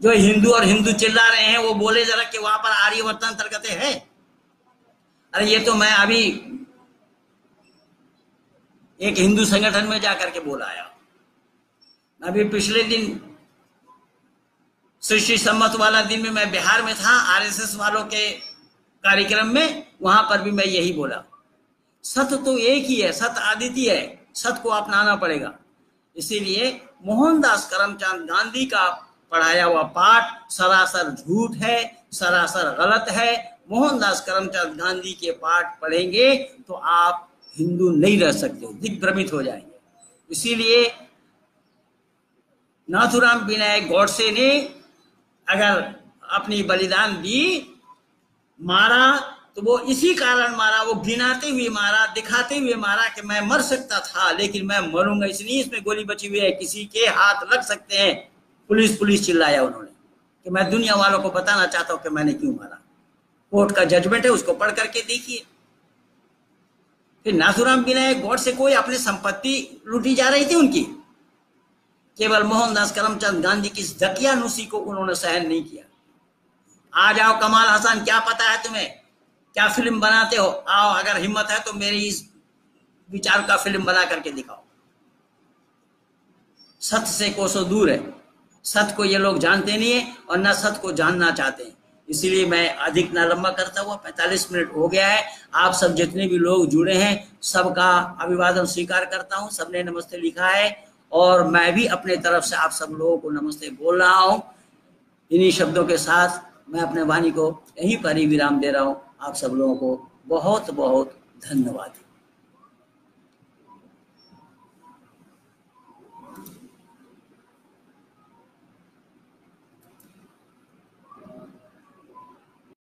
जो हिंदू और हिंदू चिल्ला रहे हैं वो बोले जरा कि वहां पर आर्य वर्तंत्र कहते हैं। अरे ये तो मैं अभी एक हिंदू संगठन में जाकर के बोला आया। अभी पिछले दिन सृष्टि सम्मत वाला दिन में मैं बिहार में था, आरएसएस वालों के कार्यक्रम में, वहां पर भी मैं यही बोला। सत्य तो एक ही है, सत्य अद्वितीय है, सत्य को अपनाना पड़ेगा। इसीलिए मोहनदास करमचंद गांधी का पढ़ाया हुआ पाठ सरासर झूठ है, सरासर गलत है। मोहनदास करमचंद गांधी के पाठ पढ़ेंगे तो आप हिंदू नहीं रह सकते, दिग्भ्रमित हो जाएंगे। इसीलिए नाथुराम विनायक गौडसे ने अगर अपनी बलिदान दी, मारा, तो वो इसी कारण मारा, वो गिनाते हुए मारा, दिखाते हुए मारा कि मैं मर सकता था लेकिन मैं मरूंगा इसलिए। इसमें गोली बची हुई है, किसी के हाथ लग सकते हैं। पुलिस चिल्लाया उन्होंने कि मैं दुनिया वालों को बताना चाहता हूं कि मैंने क्यों मारा। कोर्ट का जजमेंट है, उसको पढ़ करके देखिए। फिर नाथुराम विनायक गौडसे कोई अपनी संपत्ति लूटी जा रही थी उनकी, केवल मोहनदास करमचंद गांधी की दकियानुसी को उन्होंने सहन नहीं किया। आ जाओ कमाल हसन, क्या पता है तुम्हें, क्या फिल्म बनाते हो? आओ, अगर हिम्मत है तो मेरी इस विचार का फिल्म बना करके दिखाओ। सत्य से कोसों दूर है। सत्य को ये लोग जानते नहीं है और न सत्य को जानना चाहते हैं। इसीलिए मैं अधिक न लंबा करता हुआ, 45 मिनट हो गया है। आप सब जितने भी लोग जुड़े हैं सबका अभिवादन स्वीकार करता हूं। सबने नमस्ते लिखा है और मैं भी अपने तरफ से आप सब लोगों को नमस्ते बोल रहा हूं। इन्हीं शब्दों के साथ मैं अपने वाणी को यहीं पर ही विराम दे रहा हूं। आप सब लोगों को बहुत बहुत धन्यवाद।